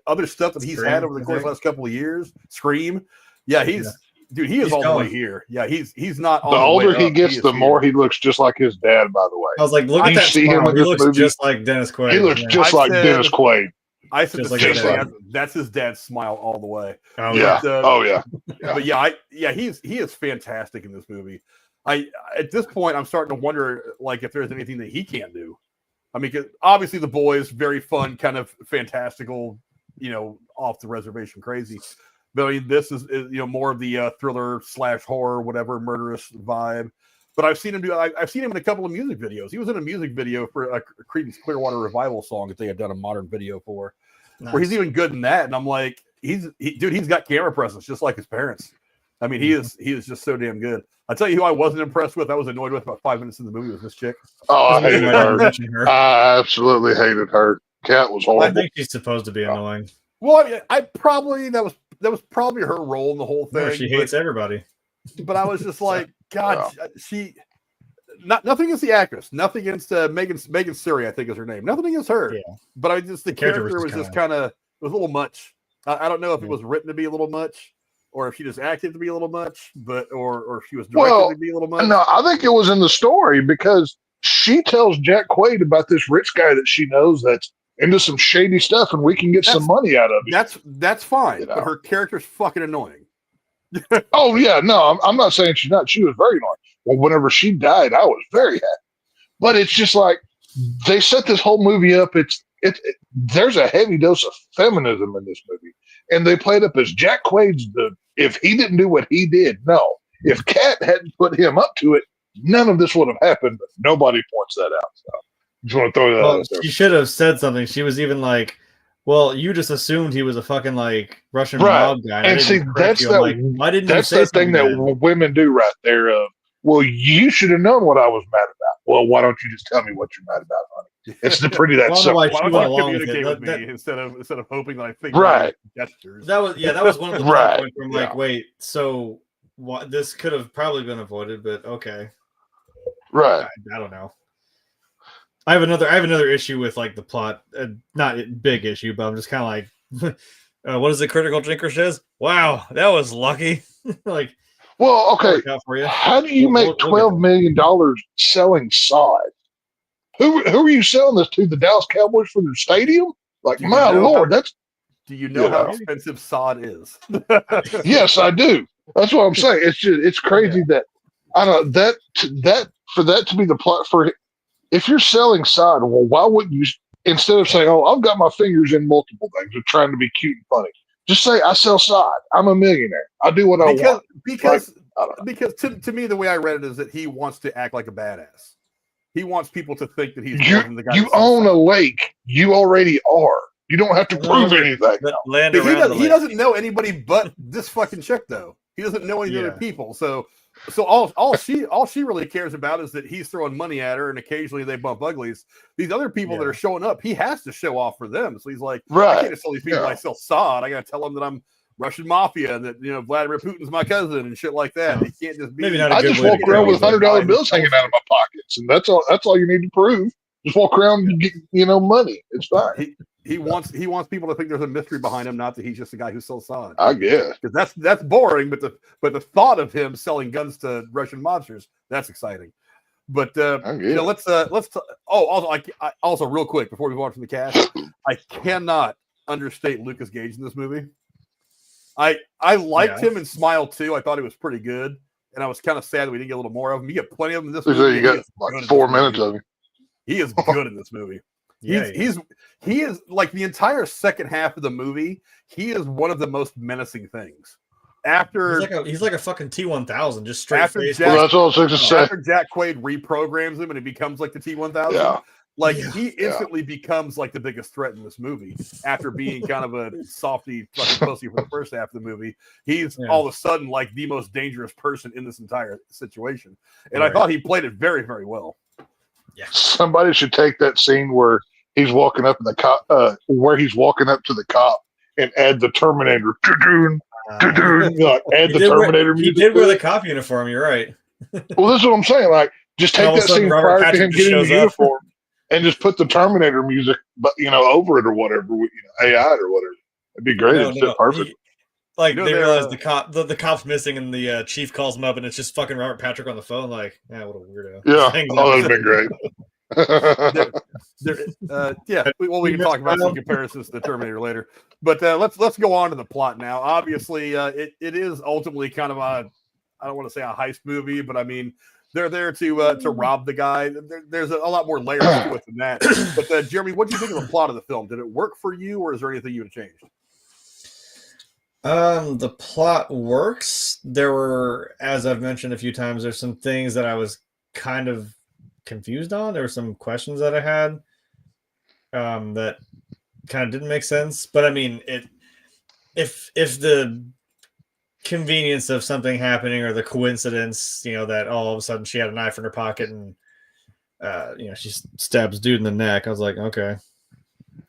other stuff that he's had over the course of the last couple of years, Scream. Yeah, dude, he is all the way here. Yeah, he's not. The older he gets, the more he looks just like his dad. By the way, I was like, look at that smile. He looks just like Dennis Quaid. He looks just like Dennis Quaid. I said the same thing. That's his dad's smile all the way. Oh yeah. But he is fantastic in this movie. At this point, I'm starting to wonder like if there's anything that he can't do. I mean, 'cause obviously the boys, very fun, kind of fantastical, off the reservation crazy. But I mean, this is more of the thriller / horror, whatever, murderous vibe. But I've seen him in a couple of music videos. He was in a music video for a Creedence Clearwater Revival song that they had done a modern video for, where he's even good in that. And I'm like, he's got camera presence just like his parents. I mean, he is just so damn good. I'll tell you who I wasn't impressed with. I was annoyed with about 5 minutes in the movie was this chick. Oh, I hated her. I absolutely hated her. Cat was horrible. I think she's supposed to be annoying. Well, I probably that was probably her role in the whole thing. No, she hates everybody. But I was just like, God, nothing against the actress, nothing against Megan Suri, I think is her name. Nothing against her. Yeah. But the character was just kind of a little much. I don't know if it was written to be a little much or if she just acted to be a little much, or if she was directed to be a little much. No, I think it was in the story because she tells Jack Quaid about this rich guy that she knows that's into some shady stuff, and we can get some money out of it. That's fine, but her character's fucking annoying. Oh yeah, no, I'm not saying she's not. She was very annoying. Well, whenever she died, I was very happy. But it's just like they set this whole movie up. There's a heavy dose of feminism in this movie, and they played up as Jack Quaid's if he didn't do what he did, no. If Kat hadn't put him up to it, none of this would have happened. But nobody points that out. So just want to throw that out there. She should have said something. She was even like, "Well, you just assumed he was a fucking like Russian mob guy." And see, that's why didn't that's you say the thing that women do right there. Well, you should have known what I was mad about. Well, why don't you just tell me what you're mad about, honey? It's the pretty that simple. Why don't you communicate with me instead of hoping that I think gestures? That was one of the points where I'm like, wait, so this could have probably been avoided, but okay, right? I don't know. I have another issue with like the plot, not a big issue, but I'm just kind of like, what is the critical drinker says? Wow, that was lucky. Like. Well, okay. How do you make $12 million selling sod? Who are you selling this to? The Dallas Cowboys for their stadium? Like, my Lord, that's. Do you know how expensive sod is? Yes, I do. That's what I'm saying. It's crazy that I don't that for that to be the plot for. If you're selling sod, well, why wouldn't you instead of saying, "Oh, I've got my fingers in multiple things," or trying to be cute and funny? Just say, I sell sod. I'm a millionaire. I do what I want. Because to me, the way I read it is that he wants to act like a badass. He wants people to think that he's more than the guy. You own a lake. You already are. You don't have to prove anything. He doesn't know anybody but this fucking chick, though. He doesn't know any other people. So all she really cares about is that he's throwing money at her, and occasionally they bump uglies. These other people that are showing up, he has to show off for them. So he's like, I can't just tell these people I sell sod. I got to tell them that I'm Russian mafia and that Vladimir Putin's my cousin and shit like that. He can't just be. I just walk around with $100 bills hanging out of my pockets, and that's all. That's all you need to prove. Just walk around and get money. It's fine. He wants people to think there's a mystery behind him, not that he's just a guy who sells sod. I guess because that's boring, but the thought of him selling guns to Russian mobsters, that's exciting. But let's also real quick before we move on from the cast, I cannot understate Lukas Gage in this movie. I liked him in Smile 2. I thought he was pretty good, and I was kind of sad that we didn't get a little more of him. You get plenty of him in this movie. You got like 4 minutes of him. He is good in this movie. He is like the entire second half of the movie. He is one of the most menacing things. He's like a fucking T-1000, just straight face. That's all I was to say. After Jack Quaid reprograms him and he becomes like the T-1000, he instantly becomes like the biggest threat in this movie. After being kind of a softy fucking pussy for the first half of the movie, he's all of a sudden like the most dangerous person in this entire situation. And I thought he played it very, very well. Yeah. Somebody should take that scene where he's walking up in the cop, where he's walking up to the cop, and add the Terminator. Add the Terminator music. He did wear the cop uniform. You're right. Well, this is what I'm saying. Like, just take that scene prior to him getting the uniform, and just put the Terminator music, but over it or whatever, AI or whatever. It'd be great. It's perfect. They realize the cop's missing, and the chief calls him up, and it's just fucking Robert Patrick on the phone. Like, what a weirdo. Yeah, that'd been great. We can talk about some comparisons to the Terminator later, but let's go on to the plot now. Obviously, it is ultimately kind of I don't want to say a heist movie, but I mean they're there to rob the guy. There's a lot more layers to it than that. But Jeremy, what do you think of the plot of the film? Did it work for you, or is there anything you would have changed? The plot works. There were, as I've mentioned a few times, there's some things that I was kind of confused on. There were some questions that I had that kind of didn't make sense. But I mean, if the convenience of something happening or the coincidence, that all of a sudden she had a knife in her pocket and she stabs dude in the neck, I was like, okay,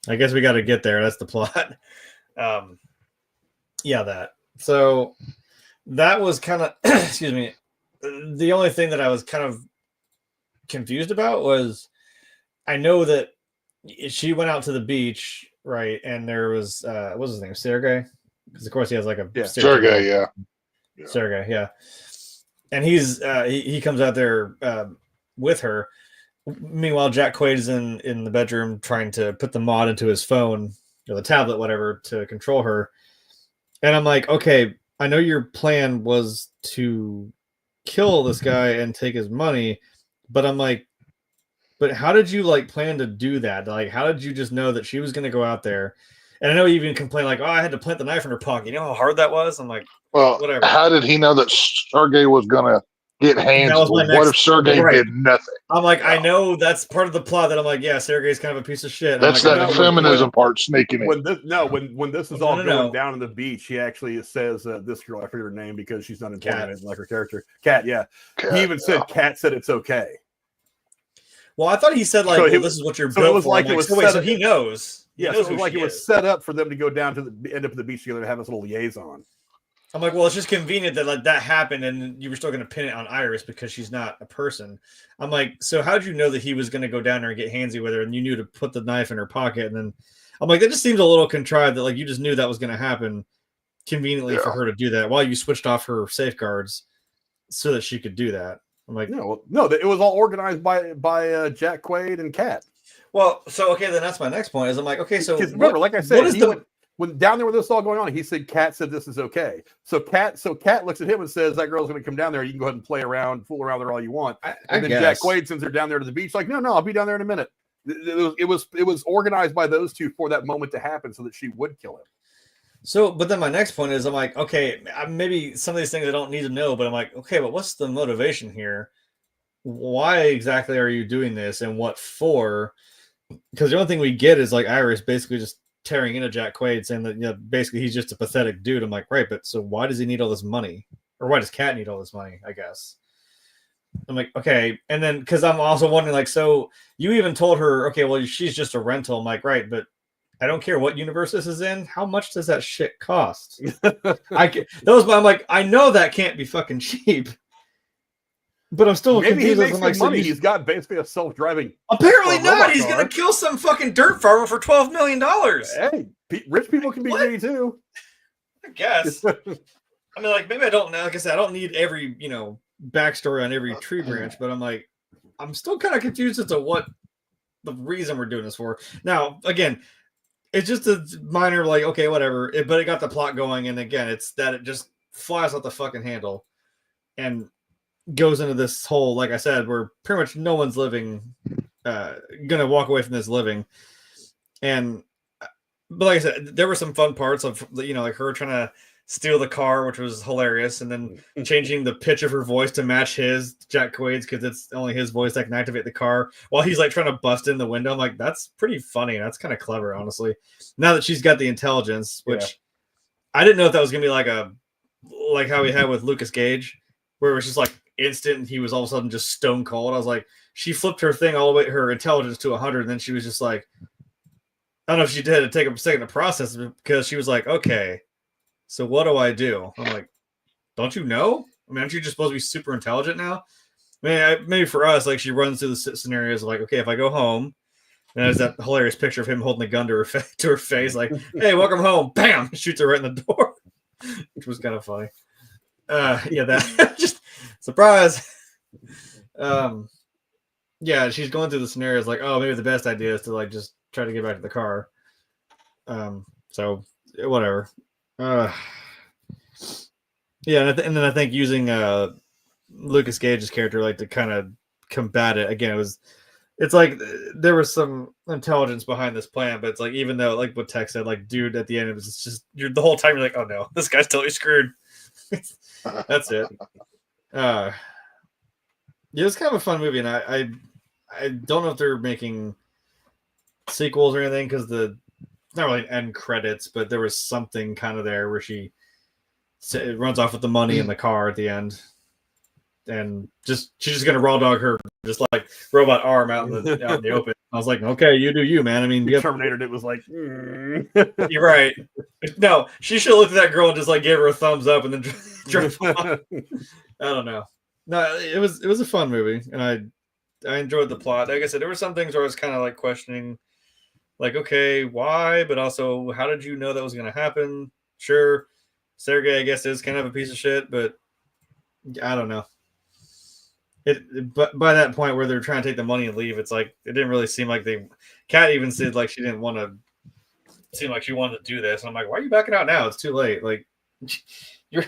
I guess we got to get there. That's the plot. That. So that was kind of, excuse me. The only thing that I was kind of confused about was I know that she went out to the beach, right? And there was, what was his name? Sergey? because of course he has like a Sergey, Sergey, yeah. And he comes out there with her. Meanwhile, Jack Quaid is in the bedroom trying to put the mod into his phone or the tablet, whatever, to control her. And I'm like, okay, I know your plan was to kill this guy and take his money, but I'm like, but how did you like plan to do that? Like, how did you just know that she was going to go out there? And I know you even complained like, oh, I had to plant the knife in her pocket. You know how hard that was? I'm like, well, whatever. How did he know that Sergey was going to get hands? What if Sergey did nothing? I'm like, I know that's part of the plot that I'm like, yeah, Sergey's kind of a piece of shit. That's like, that feminism part sneaking in. When this is all going down on the beach, he actually says this girl, I forget her name because she's not important like her character. Kat, yeah. He even said Kat said it's okay. Well, I thought he said like, well, this is what you're built for. It was like it was so he knows. Yeah, so it was like it was set up for them to go down to the end up at the beach together and have this little liaison. I'm like, well, it's just convenient that like that happened and you were still going to pin it on Iris because she's not a person. I'm like, so how'd you know that he was going to go down there and get handsy with her and you knew to put the knife in her pocket? And then I'm like, that just seems a little contrived that like you just knew that was going to happen conveniently for her to do that while you switched off her safeguards so that she could do that. I'm like, no, it was all organized by Jack Quaid and Kat. Well, so okay, then that's my next point. Is I'm like, okay, so remember, like I said, when down there with this all going on, he said Kat said this is okay. So Kat looks at him and says that girl's going to come down there. You can go ahead and play around, fool around there all you want. And then Jack Quaid sends her down there to the beach. Like, no, I'll be down there in a minute. It was organized by those two for that moment to happen so that she would kill him. So, but then my next point is, I'm like, okay, maybe some of these things I don't need to know, but I'm like, okay, but what's the motivation here? Why exactly are you doing this and what for? Because the only thing we get is like Iris basically just tearing into Jack Quaid saying that, basically he's just a pathetic dude. I'm like, right, but so why does he need all this money? Or why does Kat need all this money, I guess? I'm like, okay. And then, because I'm also wondering, like, so you even told her, okay, well, she's just a rental. I'm like, right, but I don't care what universe this is in. How much does that shit cost? I'm like, I know that can't be fucking cheap. But I'm still maybe confused. He makes like, money. He's got basically a self-driving. Apparently not. He's going to kill some fucking dirt farmer for $12 million. Hey, rich people can be greedy too. I guess. I mean, like, maybe I don't know. Like I said, I don't need every, backstory on every tree branch, but I'm like, I'm still kind of confused as to what the reason we're doing this for. Now, again, it's just a minor, like, okay, whatever. But it got the plot going. And again, it's that it just flies out the fucking handle. And goes into this whole, like I said, where pretty much no one's gonna walk away from this living. But like I said, there were some fun parts of like her trying to steal the car, which was hilarious, and then changing the pitch of her voice to match his Jack Quaid's because it's only his voice that can activate the car while he's like trying to bust in the window. I'm like, that's pretty funny. That's kind of clever, honestly. Now that she's got the intelligence, which I didn't know if that was gonna be like how we had with Lukas Gage, where it was just like instant and he was all of a sudden just stone cold. I was like, she flipped her thing all the way, her intelligence to 100, and then she was just like, I don't know if she did to take a second to process it because she was like, okay, so what do I do? I'm like, don't you know? I mean, aren't you just supposed to be super intelligent now? I mean, maybe for us, like she runs through the scenarios like, okay, if I go home, and there's that hilarious picture of him holding the gun to her face, like, hey, welcome home, bam, shoots her right in the door, which was kind of funny. That just surprise. She's going through the scenarios like, oh, maybe the best idea is to like just try to get back to the car. So whatever. And then I think using Lukas Gage's character like to kind of combat it again. It's like there was some intelligence behind this plan, but it's like even though like what Tech said, like dude, at the end it was just the whole time you're like, oh no, this guy's totally screwed. That's it. It was kind of a fun movie, and I don't know if they're making sequels or anything because it's not really an end credits, but there was something kind of there where she runs off with the money in the car at the end, and she's just gonna raw dog her just like robot arm out in the open. I was like, okay, you do you, man. I mean, Terminated. It was like, You're right. No, she should have looked at that girl and just like gave her a thumbs up and then drove off. I don't know. No, it was a fun movie, and I enjoyed the plot. Like I said, there were some things where I was kind of like questioning, like, okay, why? But also, how did you know that was going to happen? sure, Sergey, I guess, is kind of a piece of shit, but I don't know. But by that point where they're trying to take the money and leave, it's like it didn't really seem like they. Kat even said like she didn't want to seem like she wanted to do this. And I'm like, why are you backing out now? It's too late. Like you're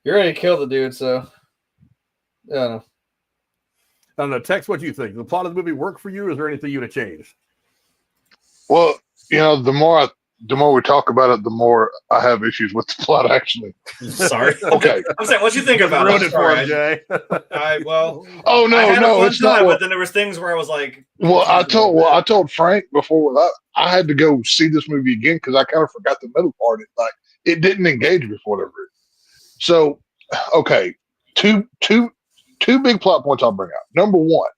ready to kill the dude. So I don't know. I don't know. Tex, what do you think? Did the plot of the movie work for you? Or is there anything you would have changed? Well, the more we talk about it, the more I have issues with the plot. Actually, sorry. Okay, I'm saying, what you think about Ruined it? it for him, Jay. Oh no, I had no, a fun it's not. time, but then there was things where I was like, I told Frank before I had to go see this movie again because I kind of forgot the middle part. It didn't engage me for whatever reason. So, okay, two big plot points I'll bring out. Number one,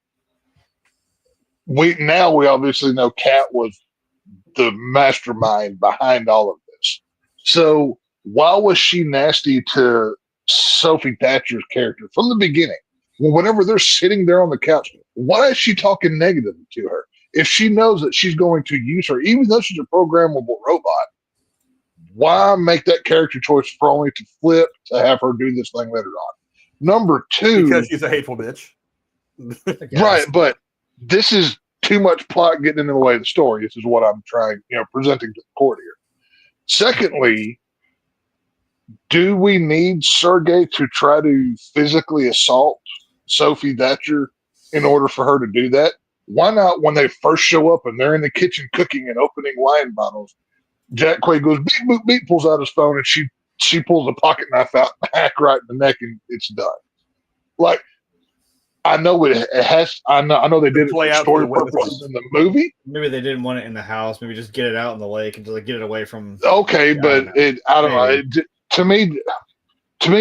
we obviously know Kat was the mastermind behind all of this. So why was she nasty to Sophie Thatcher's character from the beginning? Well, whenever they're sitting there on the couch, why is she talking negatively to her? If she knows that she's going to use her, even though she's a programmable robot, why make that character choice for only to flip to have her do this thing later on? Number two, because she's a hateful bitch. Right, but this is too much plot getting in the way of the story. This is what I'm trying, presenting to the court here. Secondly, do we need Sergey to try to physically assault Sophie Thatcher in order for her to do that? Why not, when they first show up and they're in the kitchen cooking and opening wine bottles, Jack Quaid goes, beep, boop, beep, pulls out his phone, and she pulls a pocket knife out and hack right in the neck, and it's done. Like, I know it has. I know they did it for story purposes in the movie. Maybe they didn't want it in the house. Maybe just get it out in the lake and just like get it away from. Okay, but I don't know. To me,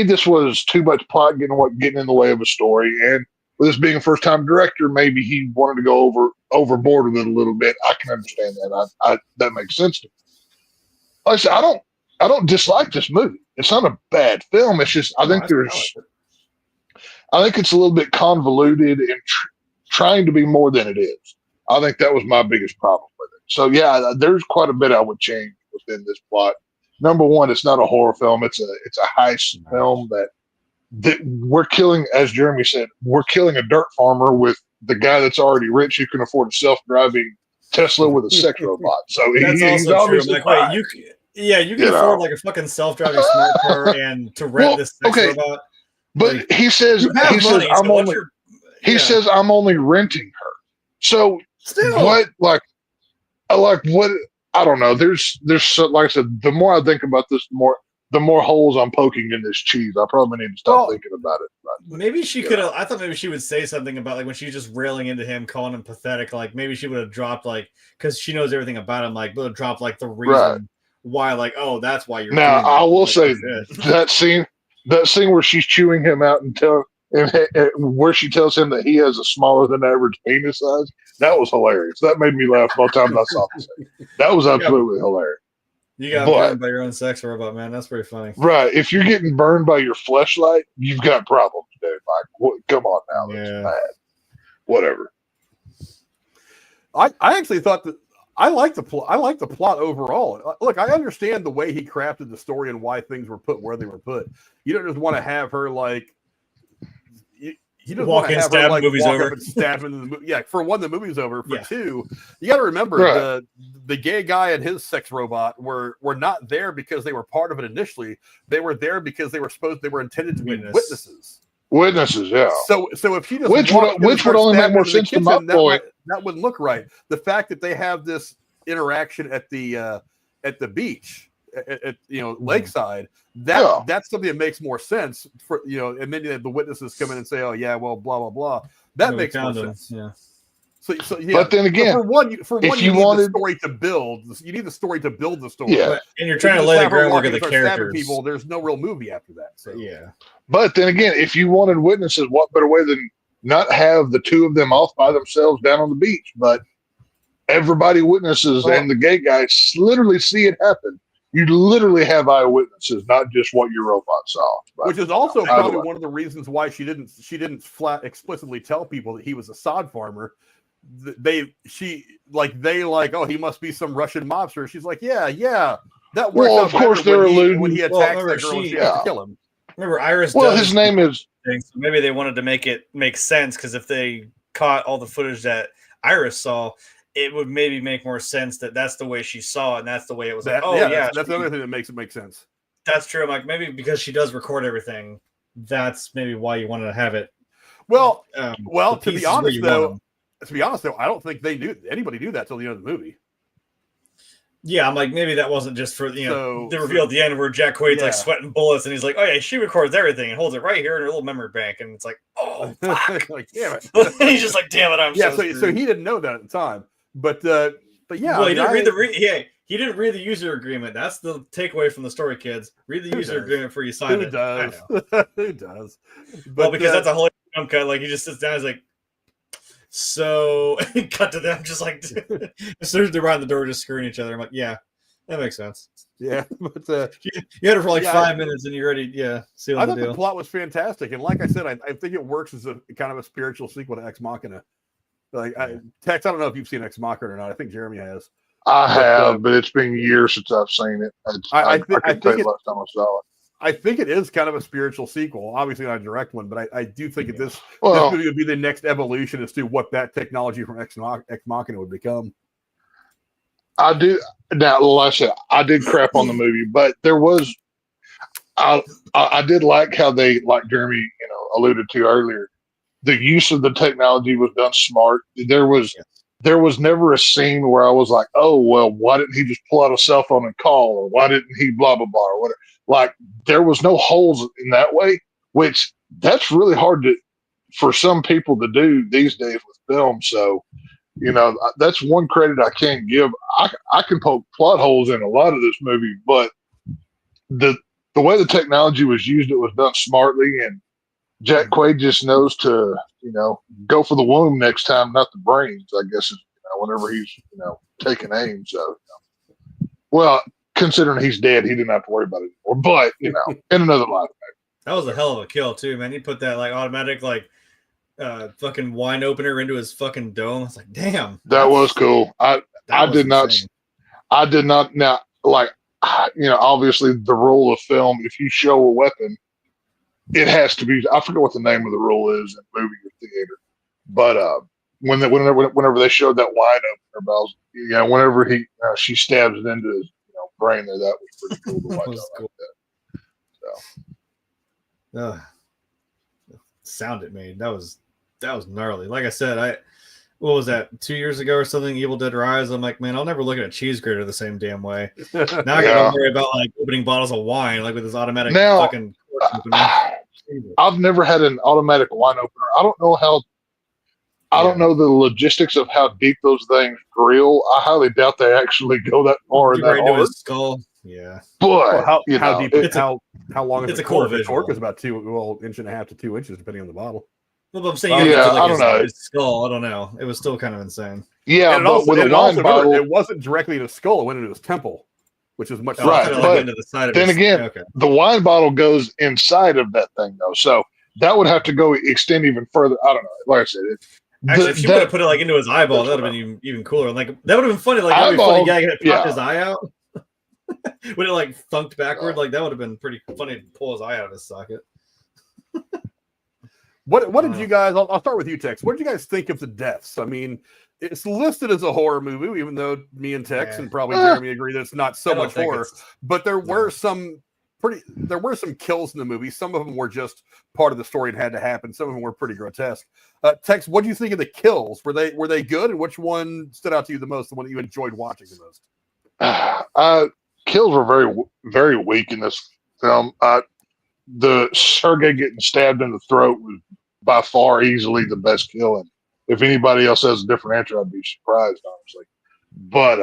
this was too much plot getting in the way of a story. And with this being a first time director, maybe he wanted to go overboard with it a little bit. I can understand that. That makes sense to me. Like I said, I don't dislike this movie. It's not a bad film. It's just I think it's a little bit convoluted and trying to be more than it is. I think that was my biggest problem with it. So yeah, there's quite a bit I would change within this plot. Number one, it's not a horror film. It's a heist film that we're killing, as Jeremy said, we're killing a dirt farmer with the guy that's already rich who can afford a self-driving Tesla with a sex robot. So that's he's also obviously true. Like, wait, you can afford like a fucking self-driving smart car and to rent this sex robot. But like, he says I'm only renting her. So still, what? Like what? I don't know. There's so, like I said, the more I think about this, the more holes I'm poking in this cheese. I probably need to stop thinking about it. But, maybe she could have. I thought maybe she would say something about like when she was just railing into him, calling him pathetic. Like maybe she would have dropped like because she knows everything about him. Like would have dropped like the reason why. Like that's why you're. Now I will say that scene where she's chewing him out and where she tells him that he has a smaller than average penis size. That was hilarious. That made me laugh both times I saw it. That was absolutely hilarious. You got burned by your own sex robot, man. That's pretty funny. Right. If you're getting burned by your fleshlight, you've got problems, dude. Like, come on now. That's bad. Whatever. I actually thought that I like the plot overall. Look, I understand the way he crafted the story and why things were put where they were put. You don't just want to have her like you don't walk in, stab like, movies over, and stab in the movie. Yeah, for one, the movie's over. For two, you got to remember the gay guy and his sex robot were not there because they were part of it initially. They were there because they were intended to be witnesses. Witnesses, yeah. So if she just which would only make more sense to my point. That wouldn't look right. The fact that they have this interaction at the beach. At lakeside, that's something that makes more sense for and then the witnesses come in and say, oh yeah, well, blah blah blah. That makes more sense. Yeah. So yeah. But then again, for one, you need the story to build. You need the story to build the story. Yeah. And you're trying to lay the groundwork of the characters. People, there's no real movie after that. So yeah. But then again, if you wanted witnesses, what better way than not have the two of them off by themselves down on the beach, but everybody witnesses and the gay guys literally see it happen. You literally have eyewitnesses, not just what your robot saw. Which is also probably one of the reasons why she didn't flat explicitly tell people that he was a sod farmer. Oh, he must be some Russian mobster. She's like, yeah. That works out of course, better they're when he alluding. attacks that girl and she has to kill him. Remember, Iris. Well, his name is. So maybe they wanted to make it make sense because if they caught all the footage that Iris saw, it would maybe make more sense that that's the way she saw it and that's the way it was. That's the other thing that makes it make sense. That's true. I'm like, maybe because she does record everything, that's maybe why you wanted to have it. Well, to be honest though, I don't think anybody knew that till the end of the movie. Yeah, I'm like, maybe that wasn't just for the reveal at the end where Jack Quaid's like sweating bullets and he's like, oh yeah, she records everything and holds it right here in her little memory bank, and it's like, oh fuck. Like, damn it. He's just like, damn it, I'm so he didn't know that at the time. But yeah, well, he didn't read the user agreement. That's the takeaway from the story, kids. Read the user agreement before you sign it. Who does? Who does? But because that's a whole jump cut. Like he just sits down, he's like, so cut to them, just like as soon as they're around the door, just screwing each other. I'm like, yeah, that makes sense. Yeah, but you had it for like 5 minutes and you're ready. Yeah, I thought the plot was fantastic, and like I said, I think it works as a kind of a spiritual sequel to Ex Machina. Like Tex, I don't know if you've seen Ex Machina or not. I think Jeremy has. I have, but it's been years since I've seen it. I couldn't tell you last time I saw it. I think it is kind of a spiritual sequel, obviously not a direct one, but I do think this movie would be the next evolution as to what that technology from Ex Machina would become. I do. Now, like I said, I did crap on the movie, but there was, I did like how they, like Jeremy, alluded to earlier, the use of the technology was done smart. There was never a scene where I was like, oh, well, why didn't he just pull out a cell phone and call, or why didn't he blah, blah, blah, or whatever. Like, there was no holes in that way, which that's really hard for some people to do these days with film. So, that's one credit I can't give. I can poke plot holes in a lot of this movie, but the way the technology was used, it was done smartly, and Jack Quaid just knows to, go for the womb next time, not the brains, I guess, whenever he's, taking aim. So, well, considering he's dead, he didn't have to worry about it anymore. But, in another life. That was a hell of a kill, too, man. He put that, automatic, fucking wine opener into his fucking dome. I was like, damn. That was cool. I did not. Now, obviously the rule of film, if you show a weapon, it has to be, I forget what the name of the rule is in movie or theater. But whenever they showed that wine opener, whenever she stabs it into his brain there, that was pretty cool to watch. Cool. Like that. The sound it made, that was gnarly. Like I said, what was that, 2 years ago or something, Evil Dead Rise? I'm like, man, I'll never look at a cheese grater the same damn way. Now I gotta worry about opening bottles of wine with this automatic fucking I've never had an automatic wine opener. I don't know the logistics of how deep those things drill. I highly doubt they actually go that far in that into his skull. Yeah, but how deep? How long is it's a cool visual. The cork is about 1.5 inches to 2 inches, depending on the bottle. Well, but I'm saying, I don't know. His skull. I don't know. It was still kind of insane. Yeah, but with a wine bottle, it wasn't directly in his skull; it went into his temple, which is much right. But into the side of then again, the wine bottle goes inside of that thing, though, so that would have to extend even further. I don't know. Like I said, actually, if you would have put it into his eyeball, that would have been even cooler. That would have been funny. That would be funny. Guy had popped his eye out. When it thunked backward, that would have been pretty funny to pull his eye out of his socket. What did you guys? I'll start with you, Tex. What did you guys think of the deaths? I mean, it's listed as a horror movie, even though me and Tex and probably Jeremy agree that it's not so much horror. But there were some kills in the movie. Some of them were just part of the story and had to happen. Some of them were pretty grotesque. Tex, what do you think of the kills? Were they good? And which one stood out to you the most? The one that you enjoyed watching the most? Kills were very, very weak in this film. The Sergei getting stabbed in the throat was by far easily the best kill. And if anybody else has a different answer, I'd be surprised, honestly. But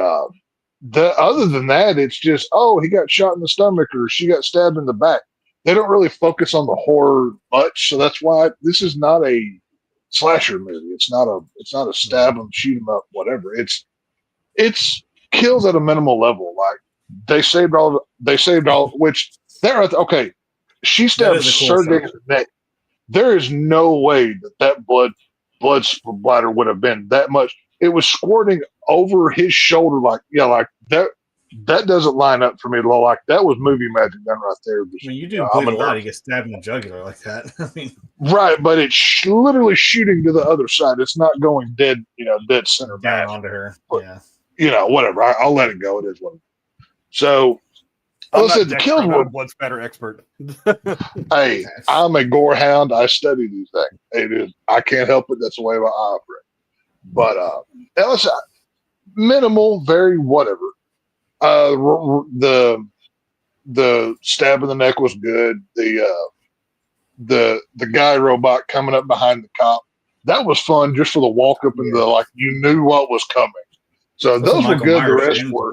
other than that, it's just, he got shot in the stomach or she got stabbed in the back. They don't really focus on the horror much, so that's why this is not a slasher movie. It's not a stab them, shoot them up, whatever. It's kills at a minimal level. They saved all, which they're okay. She stabbed Sergei in the neck. There is no way that blood splatter would have been that much. It was squirting over his shoulder, like that. that doesn't line up for me at all. Like that was movie magic done right there. I mean, you do bleed a lot. You get stabbed in the jugular like that. I mean, right, but it's literally shooting to the other side. It's not going dead, dead center down back onto her. But, yeah, whatever. I'll let it go. It is what it is. So, the kills were blood spatter expert. Hey, I'm a gore hound. I study these things. It is. I can't help it. That's the way I operate. But that was minimal, very whatever. The stab in the neck was good. The guy robot coming up behind the cop, that was fun just for the walk up and you knew what was coming. So those were good. The rest were.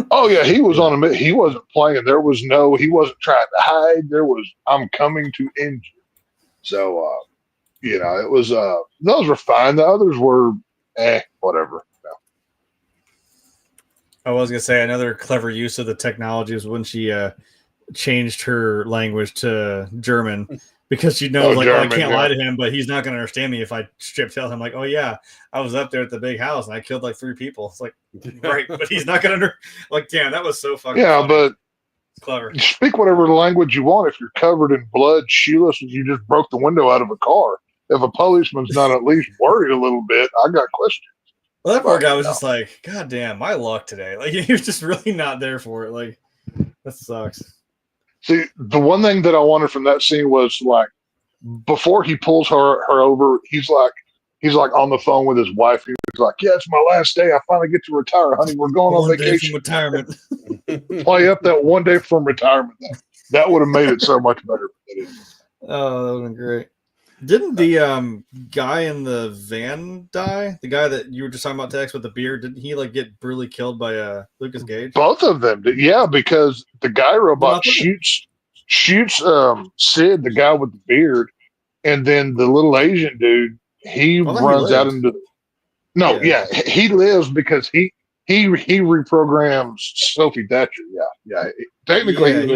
Oh yeah, he was on a. He wasn't playing. He wasn't trying to hide. I'm coming to end you. So it was. Those were fine. The others were, whatever. No. I was gonna say another clever use of the technology was when she changed her language to German because she knows German, I can't lie to him, but he's not gonna understand me if I strip tell him like, oh yeah, I was up there at the big house and I killed like 3 people. It's like right, but he's not gonna damn, that was so fucking funny. But it's clever. You speak whatever language you want if you're covered in blood, shoeless, and you just broke the window out of a car. If a policeman's not at least worried a little bit, I got questions. Well, that poor guy was just like, God damn, my luck today. Like, he was just really not there for it. Like, that sucks. See, the one thing that I wanted from that scene was before he pulls her over, he's like on the phone with his wife. He's like, yeah, it's my last day. I finally get to retire, honey. We're going on vacation. Retirement. Play up that one day from retirement. That would have made it so much better. Oh, that would have been great. Didn't the guy in the van die? The guy that you were just talking about, Tex, with the beard, didn't he get brutally killed by Lukas Gage? Both of them did, yeah, because the guy robot shoots Sid, the guy with the beard, and then the little Asian dude, he runs out into he lives because he reprograms Sophie Thatcher. Yeah. Technically,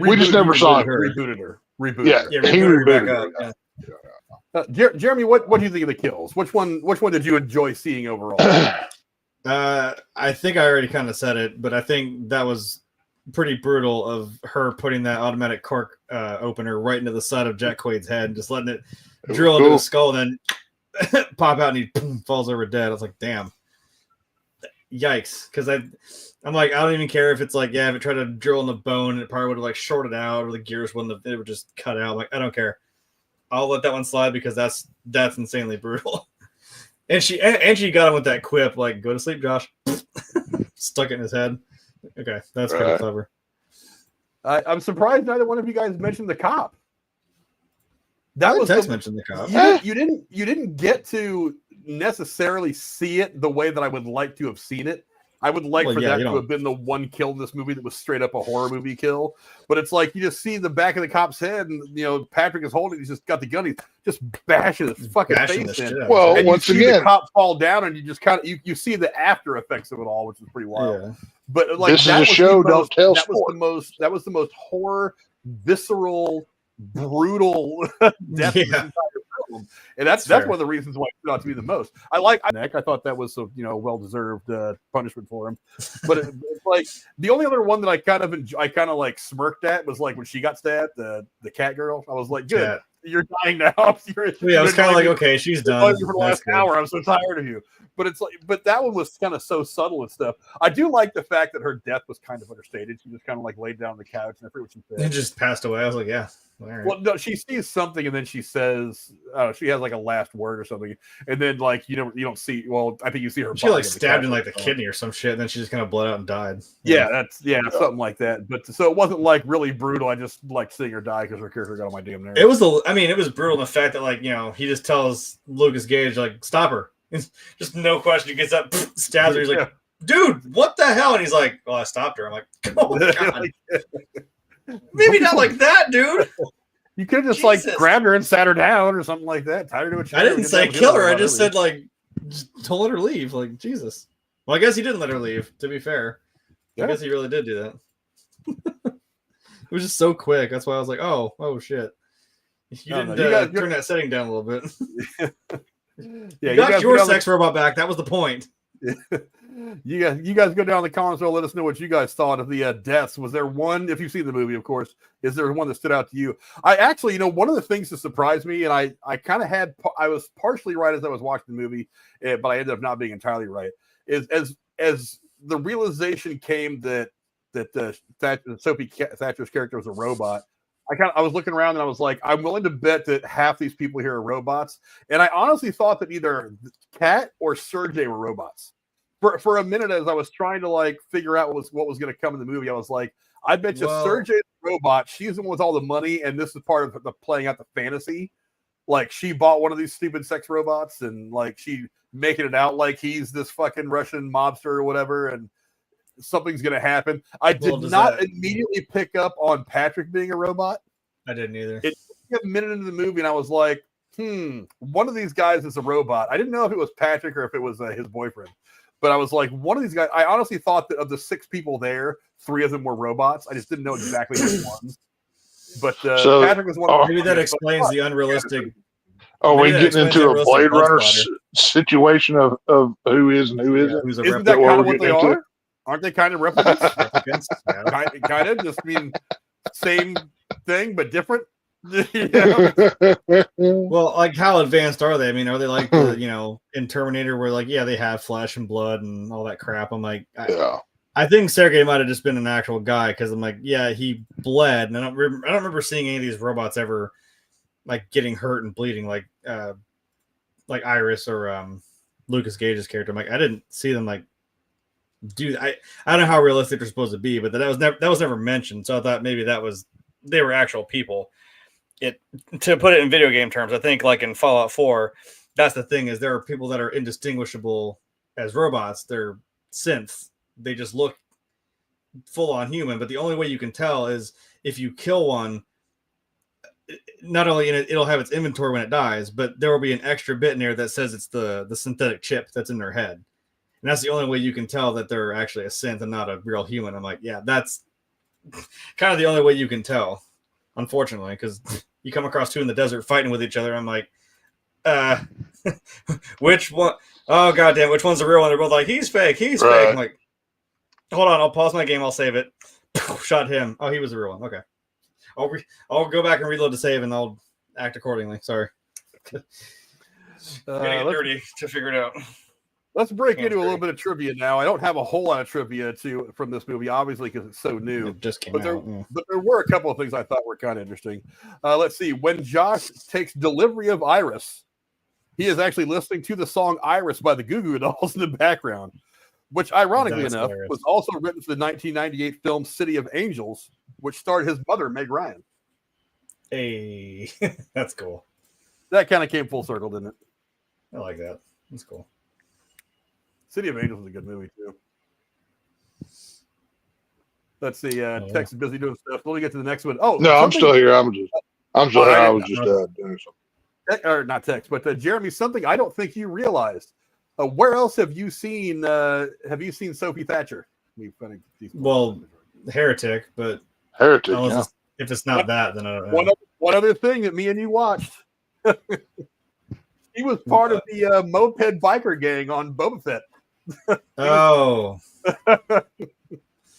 we just never saw her. Rebooted her. He rebooted her. Yeah. Jeremy, what do you think of the kills? Which one did you enjoy seeing overall? I think I already kind of said it, but I think that was pretty brutal of her putting that automatic cork opener right into the side of Jack Quaid's head and just letting it drill into his skull and then pop out and he falls over dead. I was like, damn. Yikes. Because I'm like, I don't even care if it's if it tried to drill in the bone, it probably would have shorted out or the gears wouldn't have, it would just cut out. I'm like, I don't care. I'll let that one slide because that's insanely brutal. And she got him with that quip, go to sleep, Josh. Stuck it in his head. Okay, that's pretty clever. I'm surprised neither one of you guys mentioned the cop. Mentioned the cop. You didn't get to necessarily see it the way that I would like to have seen it. I would like for that to have been the one kill in this movie that was straight up a horror movie kill. But it's you just see the back of the cop's head and, Patrick is holding, he's just got the gun, he's just bashing his fucking face in. Well, and once you see again, the cop fall down and you just kind of, you see the after effects of it all, which is pretty wild. Yeah. But this is a show, don't tell that was the most horror, visceral, brutal death in the entire film. And that's one of the reasons why it stood out to me the most. I thought that was a well-deserved punishment for him. But it's the only other one that I kind of smirked at was when she got stabbed, the cat girl. I was like, good. Yeah. You're dying now. I was kind of okay, she's done. For the last hour, I'm so tired of you. But but that one was kind of so subtle and stuff. I do like the fact that her death was kind of understated. She just kind of laid down on the couch and I forget what she said. And just passed away. I was like, yeah. All right. Well, no, she sees something and then she says, she has a last word or something, and then you don't see. Well, I think you see her. She stabbed in the kidney or some shit, and then she just kind of bled out and died. Yeah, something like that. But so it wasn't really brutal. I just seeing her die because her character got on my damn nerves. It was it was brutal in the fact that he just tells Lukas Gage stop her. It's just no question. He gets up, stabs her. He's like, dude, what the hell? And he's like, well, I stopped her. I'm like, oh god. Maybe not like that, dude. You could have just grabbed her and sat her down or something like that. Tied her to a chair. I didn't say kill her. I just said just to let her leave. Jesus. Well, I guess he didn't let her leave. To be fair, I guess he really did do that. It was just so quick. That's why I was like, oh shit. You didn't turn that setting down a little bit. Yeah, you got your sex robot back. That was the point. You guys go down in the comments and let us know what you guys thought of the deaths. Was there one, if you've seen the movie, of course, is there one that stood out to you? I actually, one of the things that surprised me, and I kind of I was partially right as I was watching the movie, but I ended up not being entirely right, is as the realization came that Sophie Thatcher's character was a robot. I was looking around and I was like, I'm willing to bet that half these people here are robots. And I honestly thought that either Kat or Sergey were robots. For a minute, as I was trying to figure out what was going to come in the movie, I was like, I bet you Sergey's a robot. She's the one with all the money, and this is part of the playing out the fantasy. Like, she bought one of these stupid sex robots, and she making it out like he's this fucking Russian mobster or whatever, and something's going to happen. I did not immediately pick up on Patrick being a robot. I didn't either. It took a minute into the movie, and I was like, one of these guys is a robot. I didn't know if it was Patrick or if it was his boyfriend. But I was like, one of these guys, I honestly thought that of the 6 people there, 3 of them were robots. I just didn't know exactly which ones. But Patrick was one of them. Maybe that explains the unrealistic. Are we getting into a Blade Runner situation of who is and who isn't? Who's a Isn't that kind of what they are? Aren't they kind of replicants? Kind of, just mean same thing, but different. Well, how advanced are they? I mean, are they like the, in Terminator where they have flesh and blood and all that crap? I'm like, I think Sergey might have just been an actual guy, because I'm like, yeah, he bled, and I don't remember seeing any of these robots ever getting hurt and bleeding like Iris or Lukas Gage's character. I'm like, I didn't see them do. I don't know how realistic they're supposed to be, but that was never mentioned. So I thought maybe they were actual people. To put it in video game terms, I think in Fallout 4, that's the thing, is there are people that are indistinguishable as robots. They're synths. They just look full on human, but the only way you can tell is if you kill one. Not only it'll have its inventory when it dies, but there will be an extra bit in there that says it's the synthetic chip that's in their head. And that's the only way you can tell that they're actually a synth and not a real human. I'm like, yeah, that's kind of the only way you can tell, unfortunately, because you come across 2 in the desert fighting with each other. I'm like, which one? Oh, goddamn, which one's the real one? They're both like, he's fake. Fake. I'm like, hold on, I'll pause my game. I'll save it. Shot him. Oh, he was the real one. Okay. I'll go back and reload the save, and I'll act accordingly. Sorry. Getting dirty to figure it out. Let's break into a little bit of trivia now. I don't have a whole lot of trivia from this movie, obviously, because it's so new. It just came out. But there were a couple of things I thought were kind of interesting. Let's see. When Josh takes delivery of Iris, he is actually listening to the song Iris by the Goo Goo Dolls in the background, which, ironically enough, was also written for the 1998 film City of Angels, which starred his mother, Meg Ryan. Hey, that's cool. That kind of came full circle, didn't it? I like that. That's cool. City of Angels is a good movie, too. Let's see. Tex is busy doing stuff. Let me get to the next one. Oh, no, I'm still here. I'm still here. I was just doing something. Or not Tex, but Jeremy, something I don't think you realized. Where else have you seen Sophie Thatcher? Well, Heretic, but Heretic. If it's not that, then I don't know. One other thing that me and you watched. He was part of the moped biker gang on Boba Fett. Oh,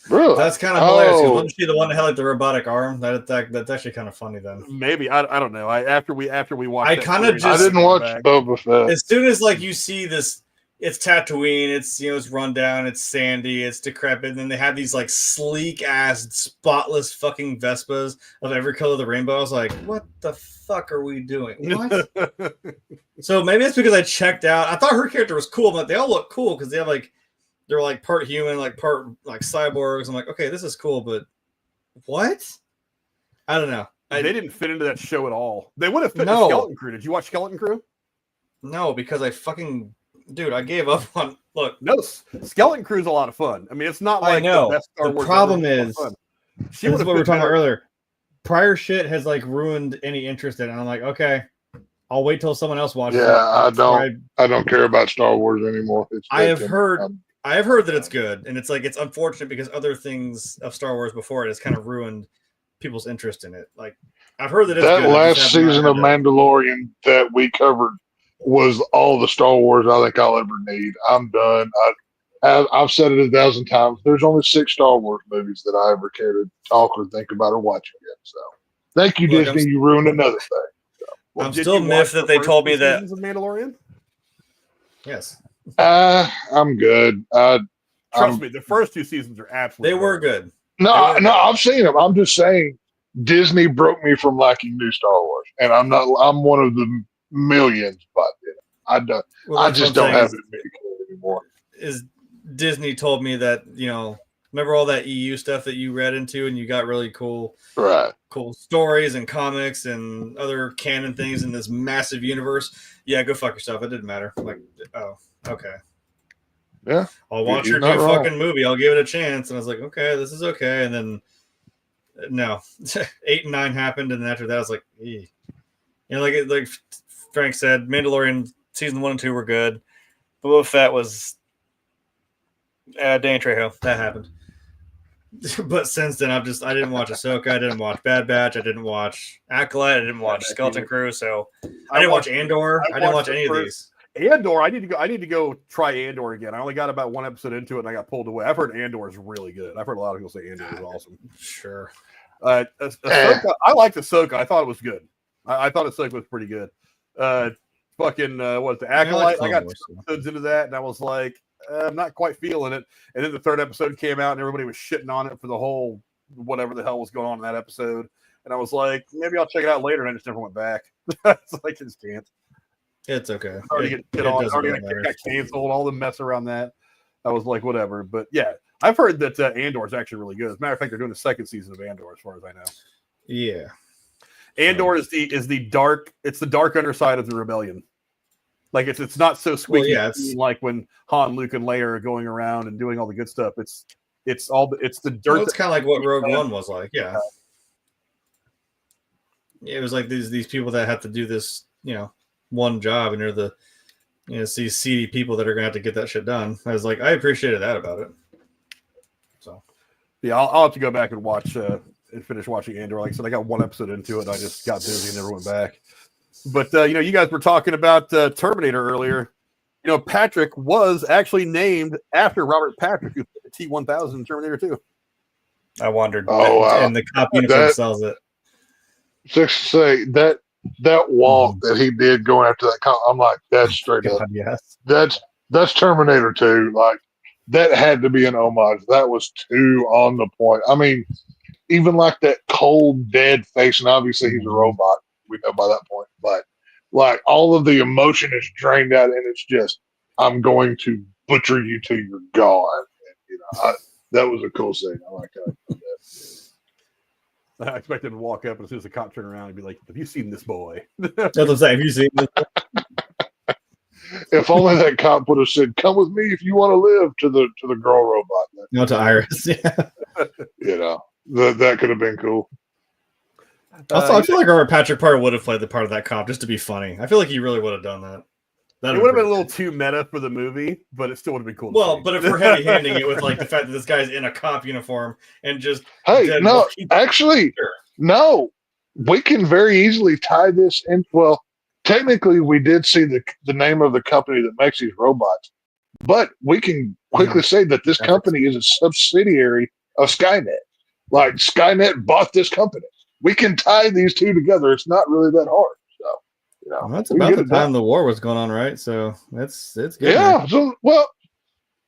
really? That's kind of hilarious. Wasn't she the one that had the robotic arm? That's actually kind of funny. Then maybe I don't know. After we watched, I didn't watch Boba Fett. As soon as you see this, it's Tatooine. It's it's run down. It's sandy. It's decrepit. And then they have these sleek ass, spotless fucking Vespas of every color of the rainbow. I was like, what the fuck are we doing? What? So maybe it's because I checked out. I thought her character was cool, but they all look cool because they have they're part human, part cyborgs. I'm like, okay, this is cool, but what? I don't know. They didn't fit into that show at all. They would have fit into Skeleton Crew. Did you watch Skeleton Crew? No, because I gave up on. Look, no, Skeleton Crew is a lot of fun. I mean, it's not like the best Star Wars. The problem is, this is what we were talking about earlier. Prior shit has ruined any interest in it. And I'm like, okay, I'll wait till someone else watches. Yeah, I don't care about Star Wars anymore. I have heard that it's good, and it's it's unfortunate because other things of Star Wars before it has kind of ruined people's interest in it. I've heard that it's that good. Last season of Mandalorian that we covered was all the Star Wars I think I'll ever need. I'm done. I've said it 1,000 times. There's only 6 Star Wars movies that I ever care to talk or think about or watch again. So, thank you, Look, Disney. You ruined another thing. Well, I'm did still you miffed watch that the they first told me 2 that. seasons of Mandalorian? Yes, I'm good. Trust me, the first 2 seasons are absolutely. they were good. No, They were good. I've seen them. I'm just saying Disney broke me from liking new Star Wars, and I'm one of the millions, but I don't. Well, I that's just what I'm don't have saying it anymore. Is Disney told me that, remember all that EU stuff that you read into and you got really cool stories and comics and other canon things in this massive universe. Yeah, go fuck yourself. It didn't matter. I'm like, oh, okay. Yeah. I'll watch your new fucking movie. I'll give it a chance. And I was like, okay, this is okay. And then no, 8 and 9 happened. And then after that, I was like, like Frank said, Mandalorian season 1 and 2 were good. Boba Fett was Danny Trejo. That happened. But since then, I didn't watch Ahsoka. I didn't watch Bad Batch. I didn't watch Acolyte. I didn't watch Skeleton Crew. So I didn't watch Andor. I didn't watch any of these. Andor, I need to go try Andor again. I only got about 1 episode into it and I got pulled away. I've heard Andor is really good. I've heard a lot of people say Andor is awesome. Sure. Ahsoka, I liked Ahsoka. I thought it was good. I thought Ahsoka was pretty good. What the Acolyte? I got 2 episodes into that and I was like, I'm not quite feeling it. And then the 3rd episode came out and everybody was shitting on it for the whole whatever the hell was going on in that episode. And I was like, maybe I'll check it out later. And I just never went back. It's like, I just can't. It's okay. Already got canceled, all the mess around that. I was like, whatever. But yeah, I've heard that Andor is actually really good. As a matter of fact, they're doing the 2nd season of Andor, as far as I know. Yeah. Andor is the dark underside of the rebellion. Like it's not so squeaky like when Han, Luke, and Leia are going around and doing all the good stuff. It's the dirt. Well, it's kind of like what Rogue One was like. Yeah. It was like these people that have to do this, one job, and they're the these seedy people that are gonna have to get that shit done. I was like, I appreciated that about it. So yeah, I'll have to go back and watch and finish watching Andor. Like I said, I got 1 episode into it, and I just got busy and never went back. But you guys were talking about Terminator earlier. Patrick was actually named after Robert Patrick, who put the T-1000 in Terminator 2. I wondered. Oh, wow. And the cop uniform sells it. Just say that walk that he did going after that, I'm like, that's straight up. Yes. That's Terminator 2. Like, that had to be an homage. That was too on the point. I mean, even like that cold, dead face, and obviously he's a robot. We know by that point, but like all of the emotion is drained out, and it's just, I'm going to butcher you till you're gone. And, that was a cool scene. I like that. I expected him to walk up, and as soon as the cop turned around, he'd be like, "Have you seen this boy?" That's what I'm saying. Have you seen this? If only that cop would have said, "Come with me if you want to live," to the girl robot. No, to Iris. Yeah. That could have been cool. Also, I feel like Robert Patrick probably would have played the part of that cop just to be funny. I feel like he really would have done that. It would have been a little too meta for the movie, but it still would have been cool. Well, but if we're heavy-handing it with like the fact that this guy's in a cop uniform and just no, we can very easily tie this in. Well, technically, we did see the name of the company that makes these robots, but we can quickly say that this company is a subsidiary of Skynet. Like Skynet bought this company. We can tie these two together. It's not really that hard. So, well, that's about the time the war was going on, right? So it's good. Yeah. So,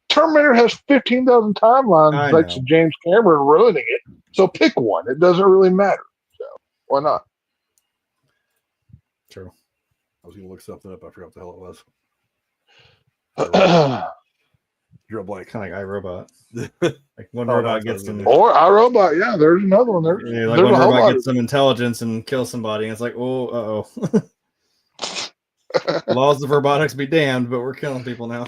Terminator has 15,000 timelines thanks to James Cameron ruining it. So pick one. It doesn't really matter. So why not? True. I was going to look something up. I forgot what the hell it was. Drew a blank. Kind of like iRobot. Like one robot gets some. Or iRobot. Yeah, there's another one there. Yeah, like one robot gets some intelligence and kills somebody. And it's like, oh, laws of robotics be damned, but we're killing people now.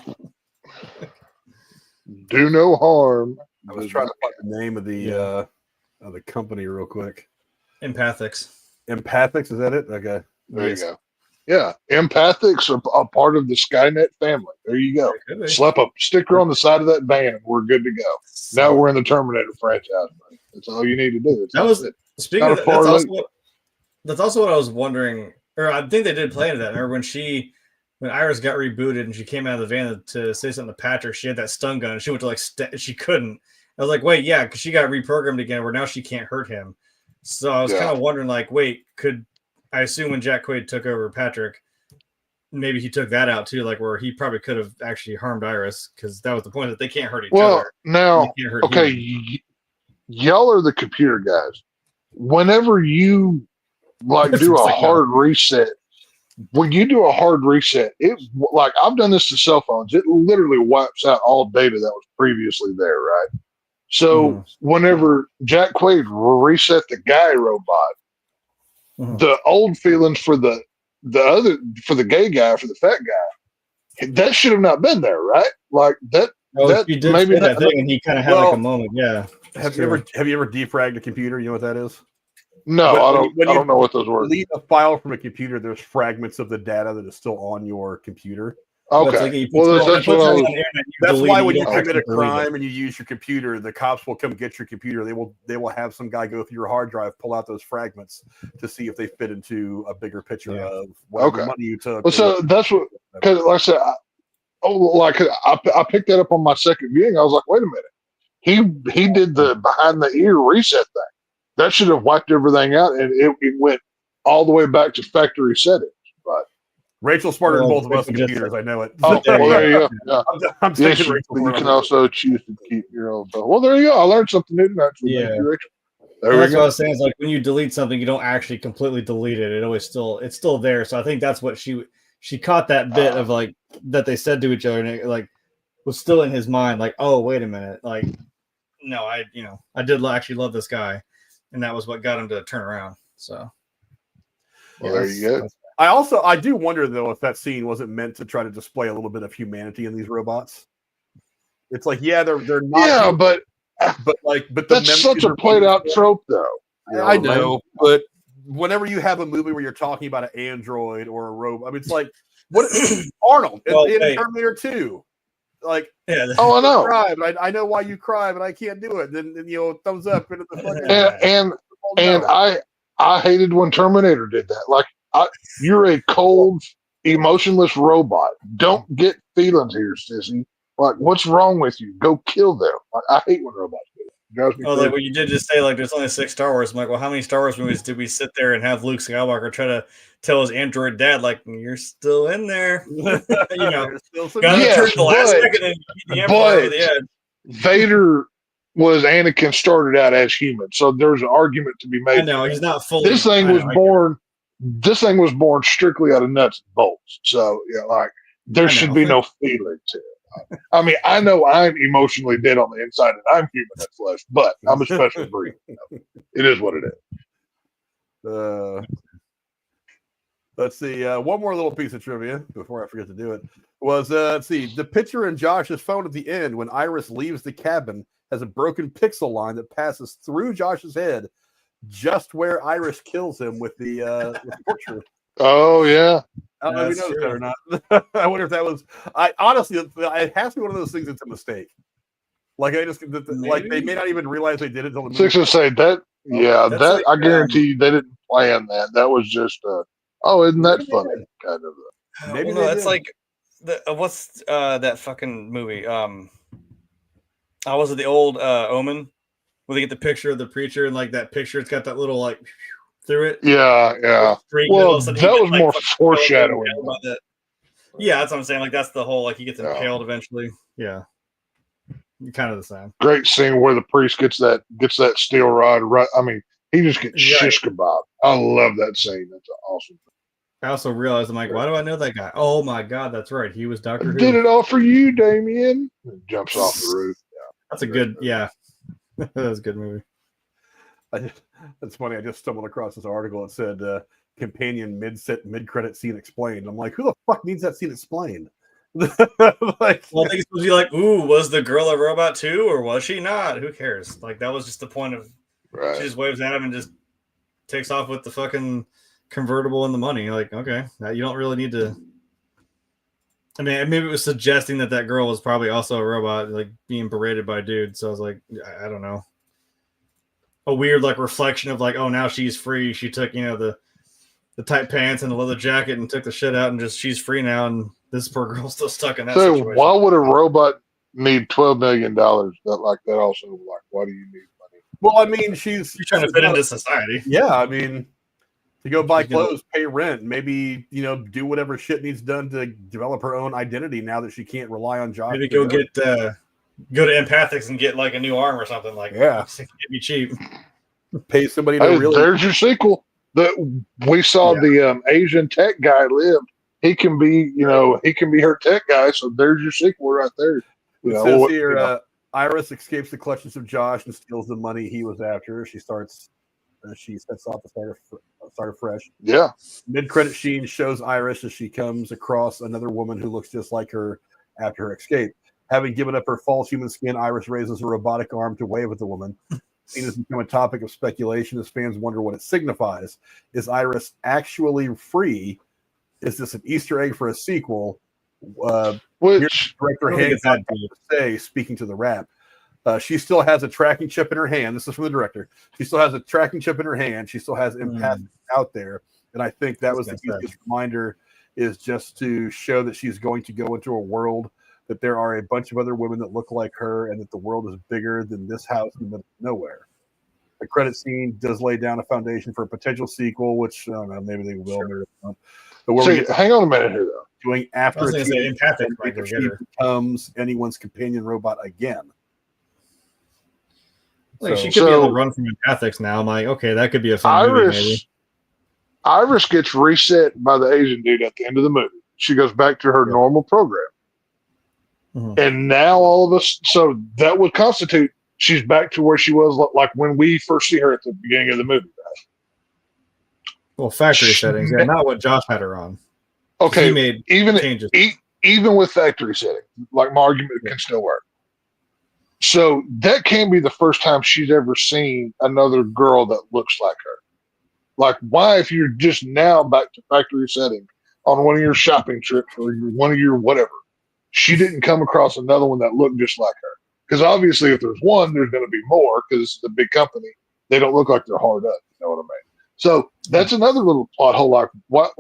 Do no harm. I was trying to find the name of the company real quick. Empathics. Empathics, is that it? Okay. There you go. Yeah, Empathics are a part of the Skynet family. There you go. Slap a sticker on the side of that van, and we're good to go. Now we're in the Terminator franchise. Buddy. That's all you need to do. Speaking of that, that's also what I was wondering, or I think they did play into that. Remember when when Iris got rebooted and she came out of the van to say something to Patrick, she had that stun gun and she went to like she couldn't. I was like, wait, yeah, because she got reprogrammed again where now she can't hurt him. So I was kind of wondering, like, wait, I assume when Jack Quaid took over Patrick, maybe he took that out too, like where he probably could have actually harmed Iris, because that was the point, that they can't hurt each other. Well, now, okay, y'all are the computer guys. Whenever you like do a hard reset, when you do a hard reset, it like I've done this to cell phones. It literally wipes out all data that was previously there, right? So whenever Jack Quaid reset the guy robot, the old feelings for the gay guy, for the fat guy, that should have not been there, right? Like that. That he did maybe that thing, and he kind of had like a moment. Yeah. Have you ever defragged a computer? You know what that is? No, I don't know what those were. Delete a file from a computer, there's fragments of the data that is still on your computer. Okay. That's why when you commit a crime and you use your computer, the cops will come get your computer. They will have some guy go through your hard drive, pull out those fragments to see if they fit into a bigger picture of whatever money you took. Well, so that's what, because like I said, I picked that up on my second viewing. I was like, wait a minute, he did the behind the ear reset thing. That should have wiped everything out, and it went all the way back to factory settings. But Rachel's smarter than both of us computers. I know it. Oh, well, there you go. Yeah. I'm yes, you can also choose to keep your own. Well, there you go. I learned something new tonight. Yeah. Rachel. That's what I was saying. Is like when you delete something, you don't actually completely delete it. It's still there. So I think that's what she caught that bit of like that they said to each other, and it like was still in his mind. Like, oh, wait a minute. Like, no, I did actually love this guy, and that was what got him to turn around. So, well, there you go. I do wonder though if that scene wasn't meant to try to display a little bit of humanity in these robots. It's like, yeah, they're not. Yeah, but that's such a played out trope, though. I know, but whenever you have a movie where you're talking about an android or a robot, I mean, it's like what Arnold in Terminator 2. Like, I know. Cry, but I know why you cry, but I can't do it. Then thumbs up into the fucking and I hated when Terminator did that. Like, you're a cold, emotionless robot. Don't get feelings here, sissy. Like, what's wrong with you? Go kill them. Like, I hate when robots do that. Like what you did just say, like there's only 6 Star Wars. I'm like, well, how many Star Wars movies did we sit there and have Luke Skywalker try to tell his android dad, like, you're still in there? Gotta turn the last second and keep the Emperor over the edge. Vader was Anakin started out as human, so there's an argument to be made. I know he's not fully. This thing was born strictly out of nuts and bolts. So like there should be no feeling to it. I mean, I know I'm emotionally dead on the inside and I'm human in flesh, but I'm a special breed. It is what it is. Let's see. One more little piece of trivia before I forget to do it was, let's see. The picture in Josh's phone at the end when Iris leaves the cabin has a broken pixel line that passes through Josh's head just where Iris kills him with the portrait. Oh, yeah. I don't know if we know that or not. I wonder if that was. Honestly, it has to be one of those things that's a mistake. Like like they may not even realize they did it until the movie. Six say that. Yeah, that I guarantee you they didn't plan that. That was just isn't that funny? Kind of. Maybe that's like what's that fucking movie? Was it the old Omen where they get the picture of the preacher and like that picture? It's got that little like. Through it, yeah. Well, that was more foreshadowing. Yeah, that's what I'm saying. Like that's the whole like he gets impaled eventually. Yeah, kind of the same. Great scene where the priest gets that steel rod. Right, I mean, he just gets shish kebab. I love that scene. That's awesome. I also realized I'm like, why do I know that guy? Oh my god, that's right. He was Doctor Who. Did it all for you, Damien. Jumps off the roof. Yeah, that's a good. Yeah, that was a good movie. That's funny. I just stumbled across this article. It said companion mid-credit scene explained. I'm like, who the fuck needs that scene explained? Well, I think it's supposed to be like, ooh, was the girl a robot too, or was she not? Who cares? Like that was just the point of. Right. She just waves at him and just takes off with the fucking convertible and the money. Like, okay, now you don't really need to. I mean, maybe it was suggesting that girl was probably also a robot, like being berated by a dude. So I was like, I don't know. A weird like reflection of like, oh, now she's free. She took, the the tight pants and the leather jacket and took the shit out and just she's free now, and this poor girl's still stuck in that So situation. why would a robot need $12 million? That like that also like why do you need money? Well, I mean, she's trying to fit into society. Yeah, I mean, to go buy clothes, pay rent, maybe do whatever shit needs done to develop her own identity now that she can't rely on Josh. Maybe go to Empathics and get like a new arm or something like. Yeah, get me cheap. Pay somebody to really. There's your sequel. We saw the Asian tech guy live. He can be, he can be her tech guy. So there's your sequel right there. It says here, Iris escapes the clutches of Josh and steals the money he was after. She sets off to start afresh. Yeah. Mid-credit scene shows Iris as she comes across another woman who looks just like her after her escape. Having given up her false human skin, Iris raises a robotic arm to wave at the woman. Scene has become a topic of speculation as fans wonder what it signifies. Is Iris actually free? Is this an Easter egg for a sequel? Which director Hancock say, speaking to the Wrap, she still has a tracking chip in her hand. This is from the director. She still has a tracking chip in her hand. She still has empath out there, and I think that was the easiest reminder, is just to show that she's going to go into a world that there are a bunch of other women that look like her, and that the world is bigger than this house in the middle of nowhere. The credit scene does lay down a foundation for a potential sequel, which I don't know, maybe they will. Maybe they won't. But hang on a minute here, though. Doing after empathic, she becomes anyone's companion robot again. Like she could be able to run from empathics now. I'm like, okay, that could be a fun movie, maybe. Iris gets reset by the Asian dude at the end of the movie. She goes back to her normal program. Mm-hmm. And now all of us, so that would constitute she's back to where she was like when we first see her at the beginning of the movie. Right? Well, factory settings, not what Josh had her on. Okay, he made changes. Even with factory settings, like my argument can still work. So that can't be the first time she's ever seen another girl that looks like her. Like, why, if you're just now back to factory setting on one of your shopping trips or one of your whatever, she didn't come across another one that looked just like her? Because obviously, if there's one, there's going to be more because it's a big company. They don't look like they're hard up. You know what I mean? So that's another little plot hole. Like, why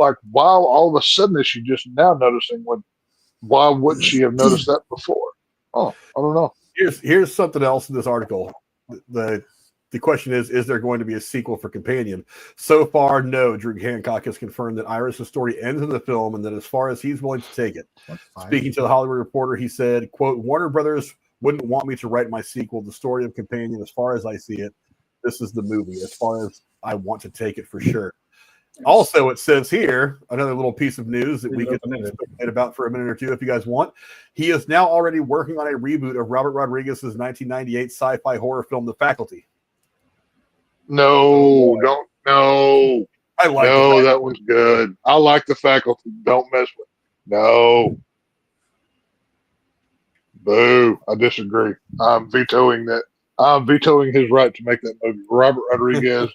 all of a sudden is she just now noticing why wouldn't she have noticed that before? Oh, I don't know. Here's something else in this article. The question is there going to be a sequel for Companion? So far, no. Drew Hancock has confirmed that Iris' story ends in the film and that as far as he's willing to take it. Speaking to the Hollywood Reporter, he said, quote, Warner Brothers wouldn't want me to write my sequel. The story of Companion, as far as I see it, this is the movie. As far as I want to take it, for sure. Also, it says here, another little piece of news that we could speculate about for a minute or two if you guys want. He is now already working on a reboot of Robert Rodriguez's 1998 sci-fi horror film, The Faculty. No, don't. No. I like that one's good. I like The Faculty. Don't mess with it. No. Boo. I disagree. I'm vetoing that. I'm vetoing his right to make that movie. Robert Rodriguez,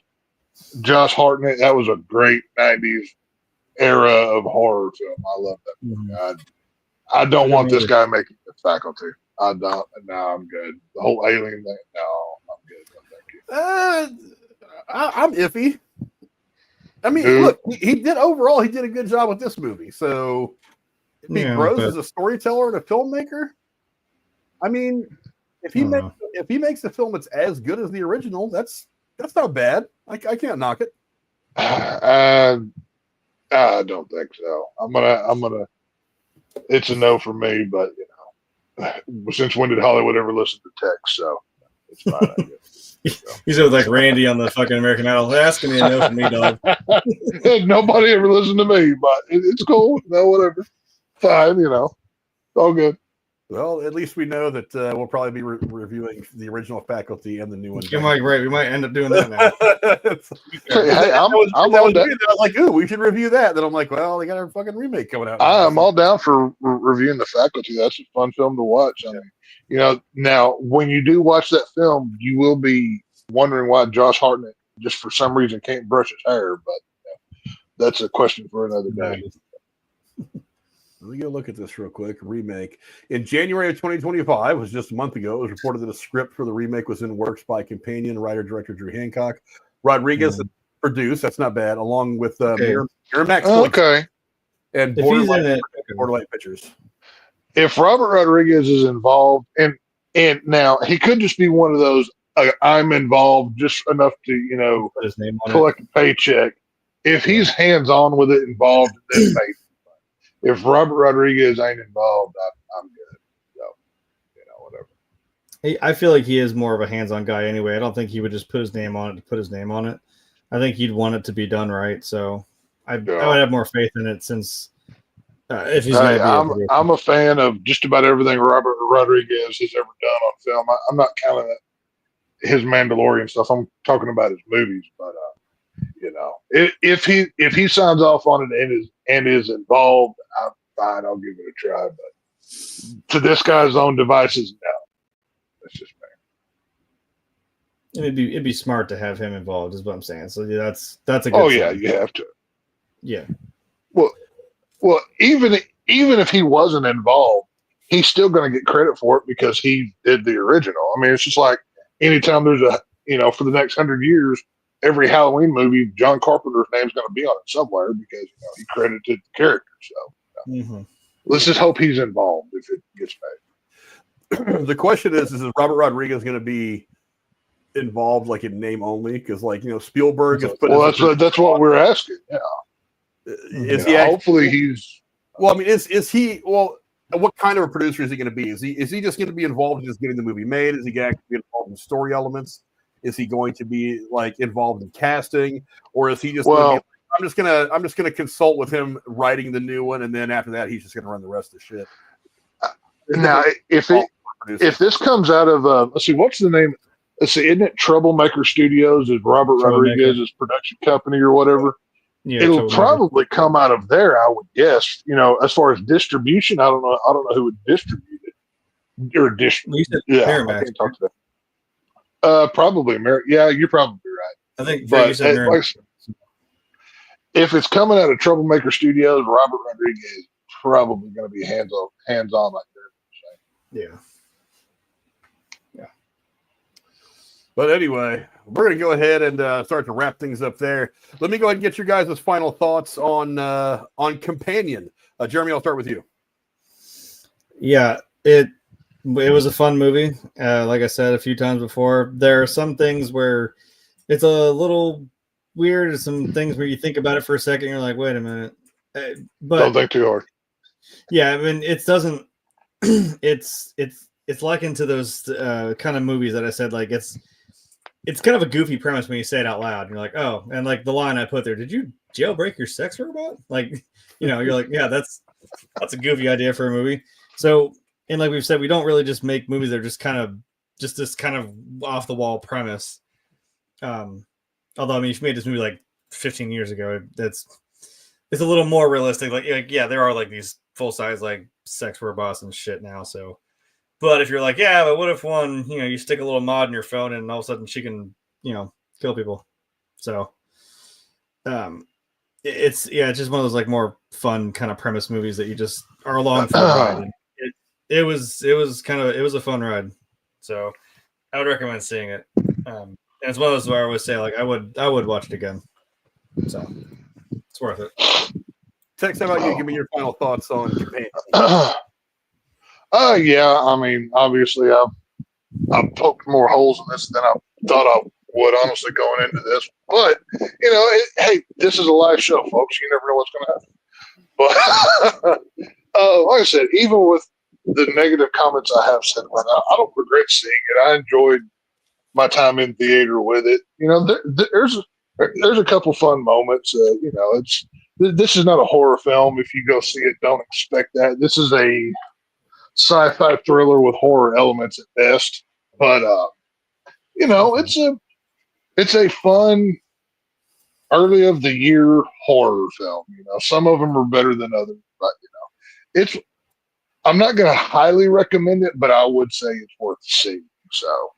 Josh Hartnett, that was a great 90s era of horror film. I love that movie. I don't want this guy making The Faculty. I don't. No, I'm good. The whole alien thing, no, I'm good. Thank you. I'm iffy. I mean, look, he did a good job with this movie. So if he grows as a storyteller and a filmmaker, I mean, if he makes a film that's as good as the original, that's not bad. I can't knock it. I don't think so. I'm gonna. It's a no for me, but since when did Hollywood ever listen to text? So it's fine. I guess. He's like Randy on the fucking American Idol. Asking me a no for me, dog. Nobody ever listened to me, but it's cool. No, whatever. Fine, all good. Well, at least we know that we'll probably be reviewing the original Faculty and the new one. You might right. We might end up doing that now. Hey, I'm all down. I was like, ooh, we should review that. Then I'm like, well, they got a fucking remake coming out. I'm all down for reviewing The Faculty. That's a fun film to watch. I mean, now when you do watch that film, you will be wondering why Josh Hartnett just for some reason can't brush his hair. But that's a question for another day. Let me go look at this real quick. Remake. In January of 2025, was just a month ago, it was reported that a script for the remake was in works by Companion writer-director Drew Hancock. Rodriguez produced. That's not bad. Along with Okay. Miramax Okay. and If he's in it, Borderlight Pictures. If Robert Rodriguez is involved, and now he could just be one of those, I'm involved just enough to, put his name on collect a paycheck. If he's hands on with it, involved, then maybe. If Robert Rodriguez ain't involved, I'm good. So, whatever. I feel like he is more of a hands-on guy anyway. I don't think he would just put his name on it to put his name on it. I think he'd want it to be done right. So I would have more faith in it since if he's going to be. I'm a fan of just about everything Robert Rodriguez has ever done on film. I'm not counting his Mandalorian stuff. I'm talking about his movies, but if he signs off on it and is involved, I'm fine. I'll give it a try. But to this guy's own devices, no. That's just me. It'd be smart to have him involved, is what I'm saying. So yeah, that's a good. Oh yeah, you have to. Yeah. Well, even if he wasn't involved, he's still going to get credit for it because he did the original. I mean, it's just like anytime there's for the next 100 years, every Halloween movie, John Carpenter's name's going to be on it somewhere because he credited the character. So let's just hope he's involved if it gets made. The question is Robert Rodriguez going to be involved like in name only? Because Spielberg has put. Well, that's what we're asking. Yeah. Is he hopefully he's. Well, I mean, is he? Well, what kind of a producer is he going to be? Is he just going to be involved in just getting the movie made? Is he going to be involved in story elements? Is he going to be involved in casting, or is he just? I'm just gonna consult with him writing the new one, and then after that, he's just gonna run the rest of the shit. Now, if this comes out of let's see, what's the name? Let's see, isn't it Troublemaker Studios? Is Robert Rodriguez's production company or whatever? Yeah, it'll probably come out of there, I would guess. As far as distribution, I don't know who would distribute it or distribute. Yeah, I can't talk to that. Probably yeah, you're probably right. I think, but if it's coming out of Troublemaker Studios, Robert Rodriguez is probably going to be hands on like they're saying. Yeah. But anyway, we're going to go ahead and start to wrap things up there. Let me go ahead and get your guys' final thoughts on Companion. Jeremy, I'll start with you. Yeah, it was a fun movie. Like I said a few times before, there are some things where it's a little weird. There's some things where you think about it for a second, you're like, wait a minute. But don't think too hard. Yeah, I mean, it doesn't. It's likened to those kind of movies that I said, like it's kind of a goofy premise when you say it out loud. And you're like, oh, and like the line I put there, did you jailbreak your sex robot? Like, you're like, yeah, that's a goofy idea for a movie. So, and like we've said, we don't really just make movies that are just this kind of off the wall premise. Although, I mean, if you made this movie like 15 years ago, it's a little more realistic. Like, yeah, there are like these full size like sex robots and shit now. So, but if you're like, yeah, but what if one, you stick a little mod in your phone and all of a sudden she can, kill people. So, it's just one of those like more fun kind of premise movies that you just are along for the ride. And it was a fun ride. So I would recommend seeing it. And it's one of those where I always say like I would watch it again. So it's worth it. Tex, how about you? Give me your final thoughts on Companion. Yeah. I mean, obviously, I've poked more holes in this than I thought I would, honestly, going into this. But hey, this is a live show, folks. You never know what's going to happen. But like I said, even with the negative comments I have said about it, I don't regret seeing it. I enjoyed my time in theater with it. There's a couple fun moments. This is not a horror film. If you go see it, don't expect that. This is a sci-fi thriller with horror elements at best. But it's a fun early of the year horror film. Some of them are better than others, but I'm not going to highly recommend it, but I would say it's worth seeing. So,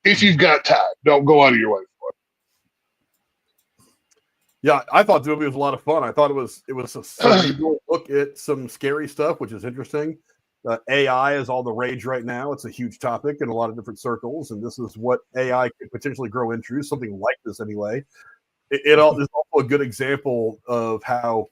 if you've got time, don't go out of your way for it. Yeah, I thought the movie was a lot of fun. I thought it was a cerebral look at some scary stuff, which is interesting. AI is all the rage right now. It's a huge topic in a lot of different circles, and this is what AI could potentially grow into, something like this anyway. It is also a good example of how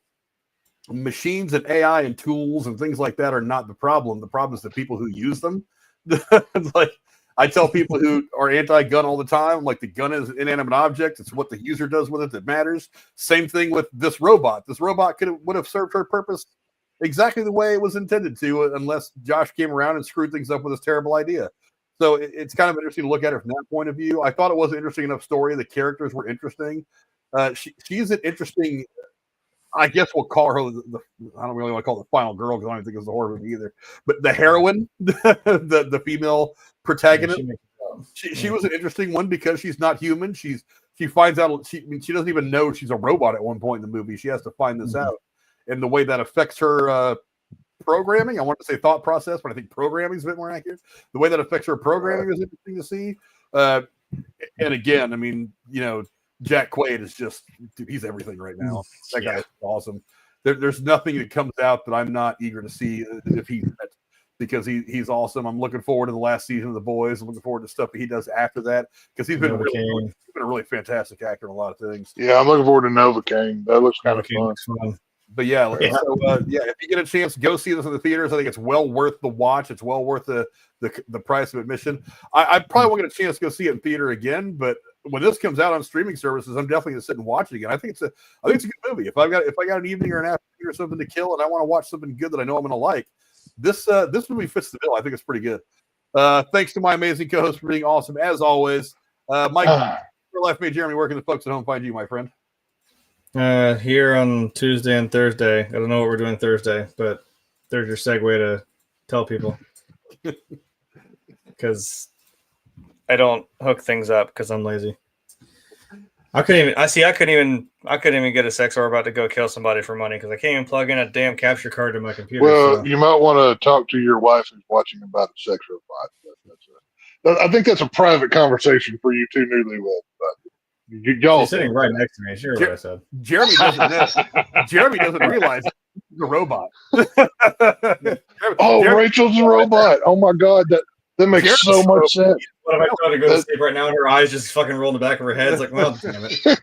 machines and AI and tools and things like that are not the problem. The problem is the people who use them. It's like I tell people who are anti-gun all the time, like the gun is an inanimate object. It's what the user does with it that matters. Same thing with this robot. This robot would have served her purpose exactly the way it was intended to, unless Josh came around and screwed things up with his terrible idea. So it's kind of interesting to look at it from that point of view. I thought it was an interesting enough story. The characters were interesting. She's an interesting, I guess we'll call her I don't really want to call it the final girl because I don't think it's a horror movie either. But the heroine, the female protagonist, she was an interesting one because she's not human. She finds out she doesn't even know she's a robot at one point in the movie. She has to find this out, and the way that affects her programming. I want to say thought process, but I think programming is a bit more accurate. The way that affects her programming is interesting to see. And again, I mean, Jack Quaid is just, dude, he's everything right now. That guy's awesome. There's nothing that comes out that I'm not eager to see if he's at, because he's awesome. I'm looking forward to the last season of The Boys. I'm looking forward to stuff that he does after that because he's been a really fantastic actor in a lot of things. Yeah, I'm looking forward to Novocaine. That looks kind of fun. But yeah, if you get a chance, go see this in the theaters. I think it's well worth the watch. It's well worth the price of admission. I probably won't get a chance to go see it in theater again, but when this comes out on streaming services, I'm definitely going to sit and watch it again. I think it's a good movie. If I got an evening or an afternoon or something to kill, and I want to watch something good that I know I'm going to like, this movie fits the bill. I think it's pretty good. Thanks to my amazing co-host for being awesome as always. Mike, your life mate Jeremy. Where can the folks at home find you, my friend? Here on Tuesday and Thursday. I don't know what we're doing Thursday, but there's your segue to tell people. Because I don't hook things up because I'm lazy. I couldn't even get a sex orb about to go kill somebody for money because I can't even plug in a damn capture card to my computer. Well, you might want to talk to your wife who's watching about a sex robot. I think that's a private conversation for you two newlyweds. Y'all She's sitting right next to me. Sure, what I said. Jeremy doesn't realize he's a robot. Rachel's a robot. Oh my God, that makes so much sense. What if I try to go to sleep right now and her eyes just fucking roll in the back of her head? It's like, well, damn it.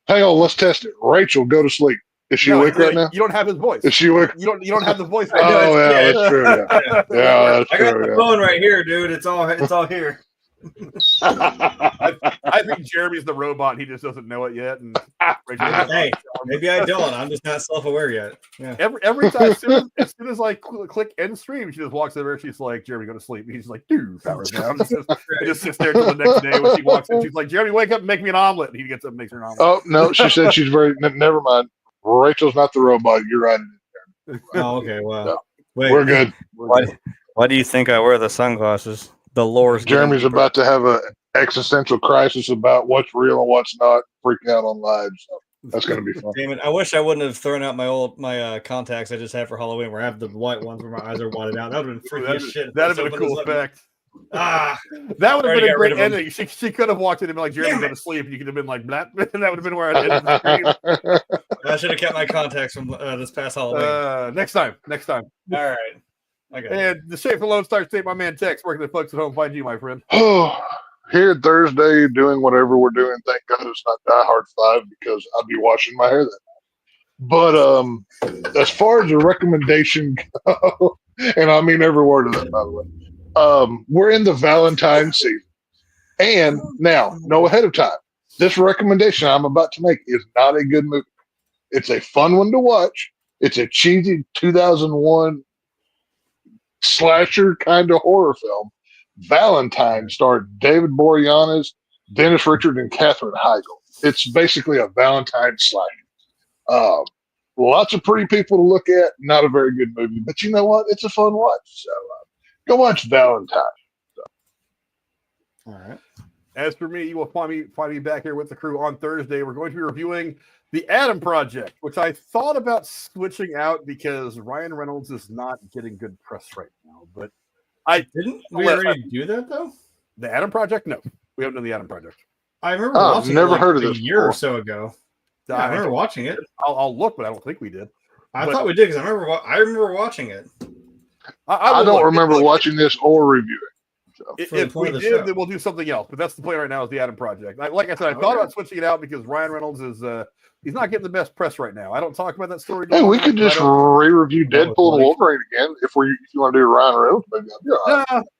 Hang on, let's test it. Rachel, go to sleep. Is she awake right now? You don't have his voice. Is she awake? You don't have the voice. That's true. Yeah, that's I got the phone right here, dude. It's all here. I think Jeremy's the robot. He just doesn't know it yet. And hey, maybe I don't. I'm just not self-aware yet. Yeah. Every time, as soon as I click end stream, she just walks over. She's like, "Jeremy, go to sleep." And he's like, "Dude, power down." He just sits there until the next day when she walks in. She's like, "Jeremy, wake up and make me an omelet." And he gets up and makes her an omelet. Oh no, she said she's very. Never mind. Rachel's not the robot. You're right. Oh, okay. Well, no. We're good. Why do you think I wear the sunglasses? The lore's Jeremy's about to have an existential crisis about what's real and what's not, freaking out on live. So that's going to be fun. Damn it. I wish I wouldn't have thrown out my contacts I just had for Halloween where I have the white ones where my eyes are whited out. That would have been freaky as shit. That would have been a cool effect. That would have been a great ending. She could have walked in and been like, Jeremy, go to sleep. And you could have been like, Blap. And that would have been where I ended the stream. I should have kept my contacts from this past Halloween. Next time. All right. Okay. And the Shape Lone Star State, my man Tex, where can the folks at home find you, my friend? Oh, here Thursday, doing whatever we're doing. Thank God it's not Die Hard 5 because I'd be washing my hair that night. But as far as the recommendation go, and I mean every word of that, by the way, we're in the Valentine season. And now, know ahead of time, this recommendation I'm about to make is not a good movie. It's a fun one to watch. It's a cheesy 2001 slasher kind of horror film. Valentine starred David Boreanaz, Dennis Richard, and Katherine Heigl. It's basically a Valentine slasher. Lots of pretty people to look at. Not a very good movie, but you know what? It's a fun watch. So go watch Valentine. So. All right. As for me, you will find me back here with the crew on Thursday. We're going to be reviewing The Adam Project, which I thought about switching out because Ryan Reynolds is not getting good press right now. But didn't we already do that though? The Adam Project? No, we haven't done The Adam Project. I remember watching never heard of a this year before. or so ago. Yeah, I remember watching it. I'll look, but I don't think we did. I thought we did because I remember watching it. I don't remember watching this or reviewing. So. If we did, then we'll do something else. But that's the plan right now is the Adam Project. Like I said, I thought about switching it out because Ryan Reynolds is he's not getting the best press right now. I don't talk about that story. Hey, we could just re-review Deadpool and Wolverine again if you want to do Ryan Reynolds.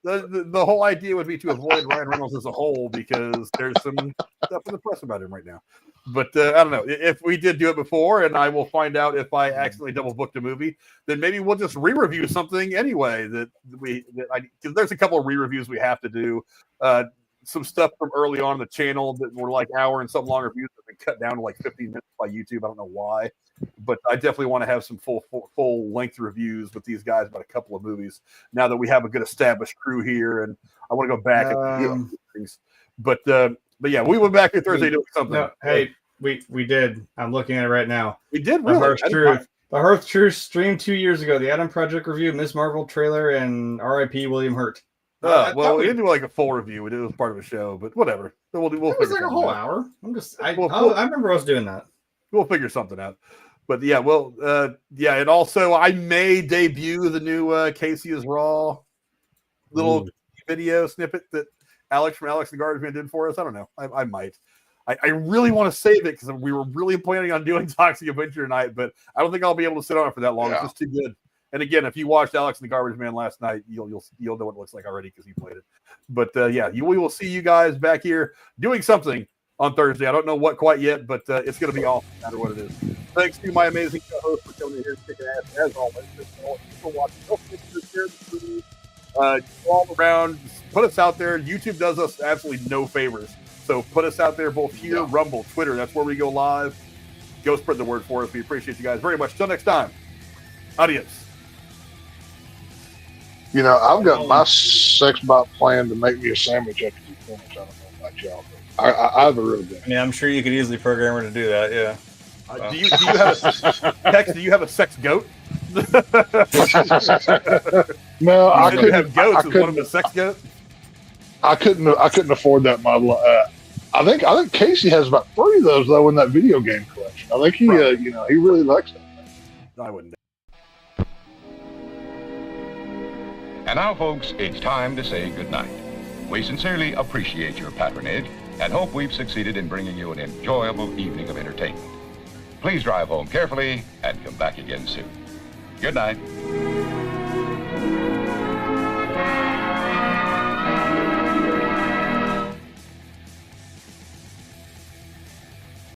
Maybe the whole idea would be to avoid Ryan Reynolds as a whole because there's some stuff in the press about him right now. But I don't know if we did do it before, and I will find out if I accidentally double booked a movie. Then maybe we'll just re-review something anyway. Because there's a couple of re-reviews we have to do. Some stuff from early on in the channel that were like hour and something long reviews have been cut down to like 15 minutes by YouTube. I don't know why, but I definitely want to have some full length reviews with these guys about a couple of movies now that we have a good established crew here, and I want to go back and do things. But yeah, we went back here Thursday doing something. No, hey, we did. I'm looking at it right now. We did really. The Hearth Truth streamed 2 years ago. The Adam Project review, Ms. Marvel trailer, and R.I.P. William Hurt. We didn't do like a full review. We did it was part of a show, but whatever. We'll it was like a whole hour. I remember us doing that. We'll figure something out. But yeah, and also I may debut the new Casey is Raw little video snippet that Alex from Alex the Garbage Man did for us. I don't know. I might. I really want to save it because we were really planning on doing Toxic Avenger tonight, but I don't think I'll be able to sit on it for that long. Yeah. It's just too good. And again, if you watched Alex and the Garbage Man last night, you'll know what it looks like already because you played it. But we will see you guys back here doing something on Thursday. I don't know what quite yet, but it's going to be awesome no matter what it is. Thanks to my amazing co-host for coming in here and kicking ass as always. Thanks for watching. Don't forget to share the movie. All around, put us out there. YouTube does us absolutely no favors. So put us out there both here, Rumble, Twitter. That's where we go live. Go spread the word for us. We appreciate you guys very much. Till next time. Adios. I've got my sex bot plan to make me a sandwich after you finish. I don't know about y'all, but I have a really good. Yeah, I'm sure you could easily program her to do that. Yeah. Do you have Do you have a sex goat? No, I couldn't have goats. Is one of them a sex goat? I couldn't afford that model. I think Casey has about 3 of those though in that video game collection. I think he he really likes them. I wouldn't. And now, folks, it's time to say goodnight. We sincerely appreciate your patronage and hope we've succeeded in bringing you an enjoyable evening of entertainment. Please drive home carefully and come back again soon. Good night.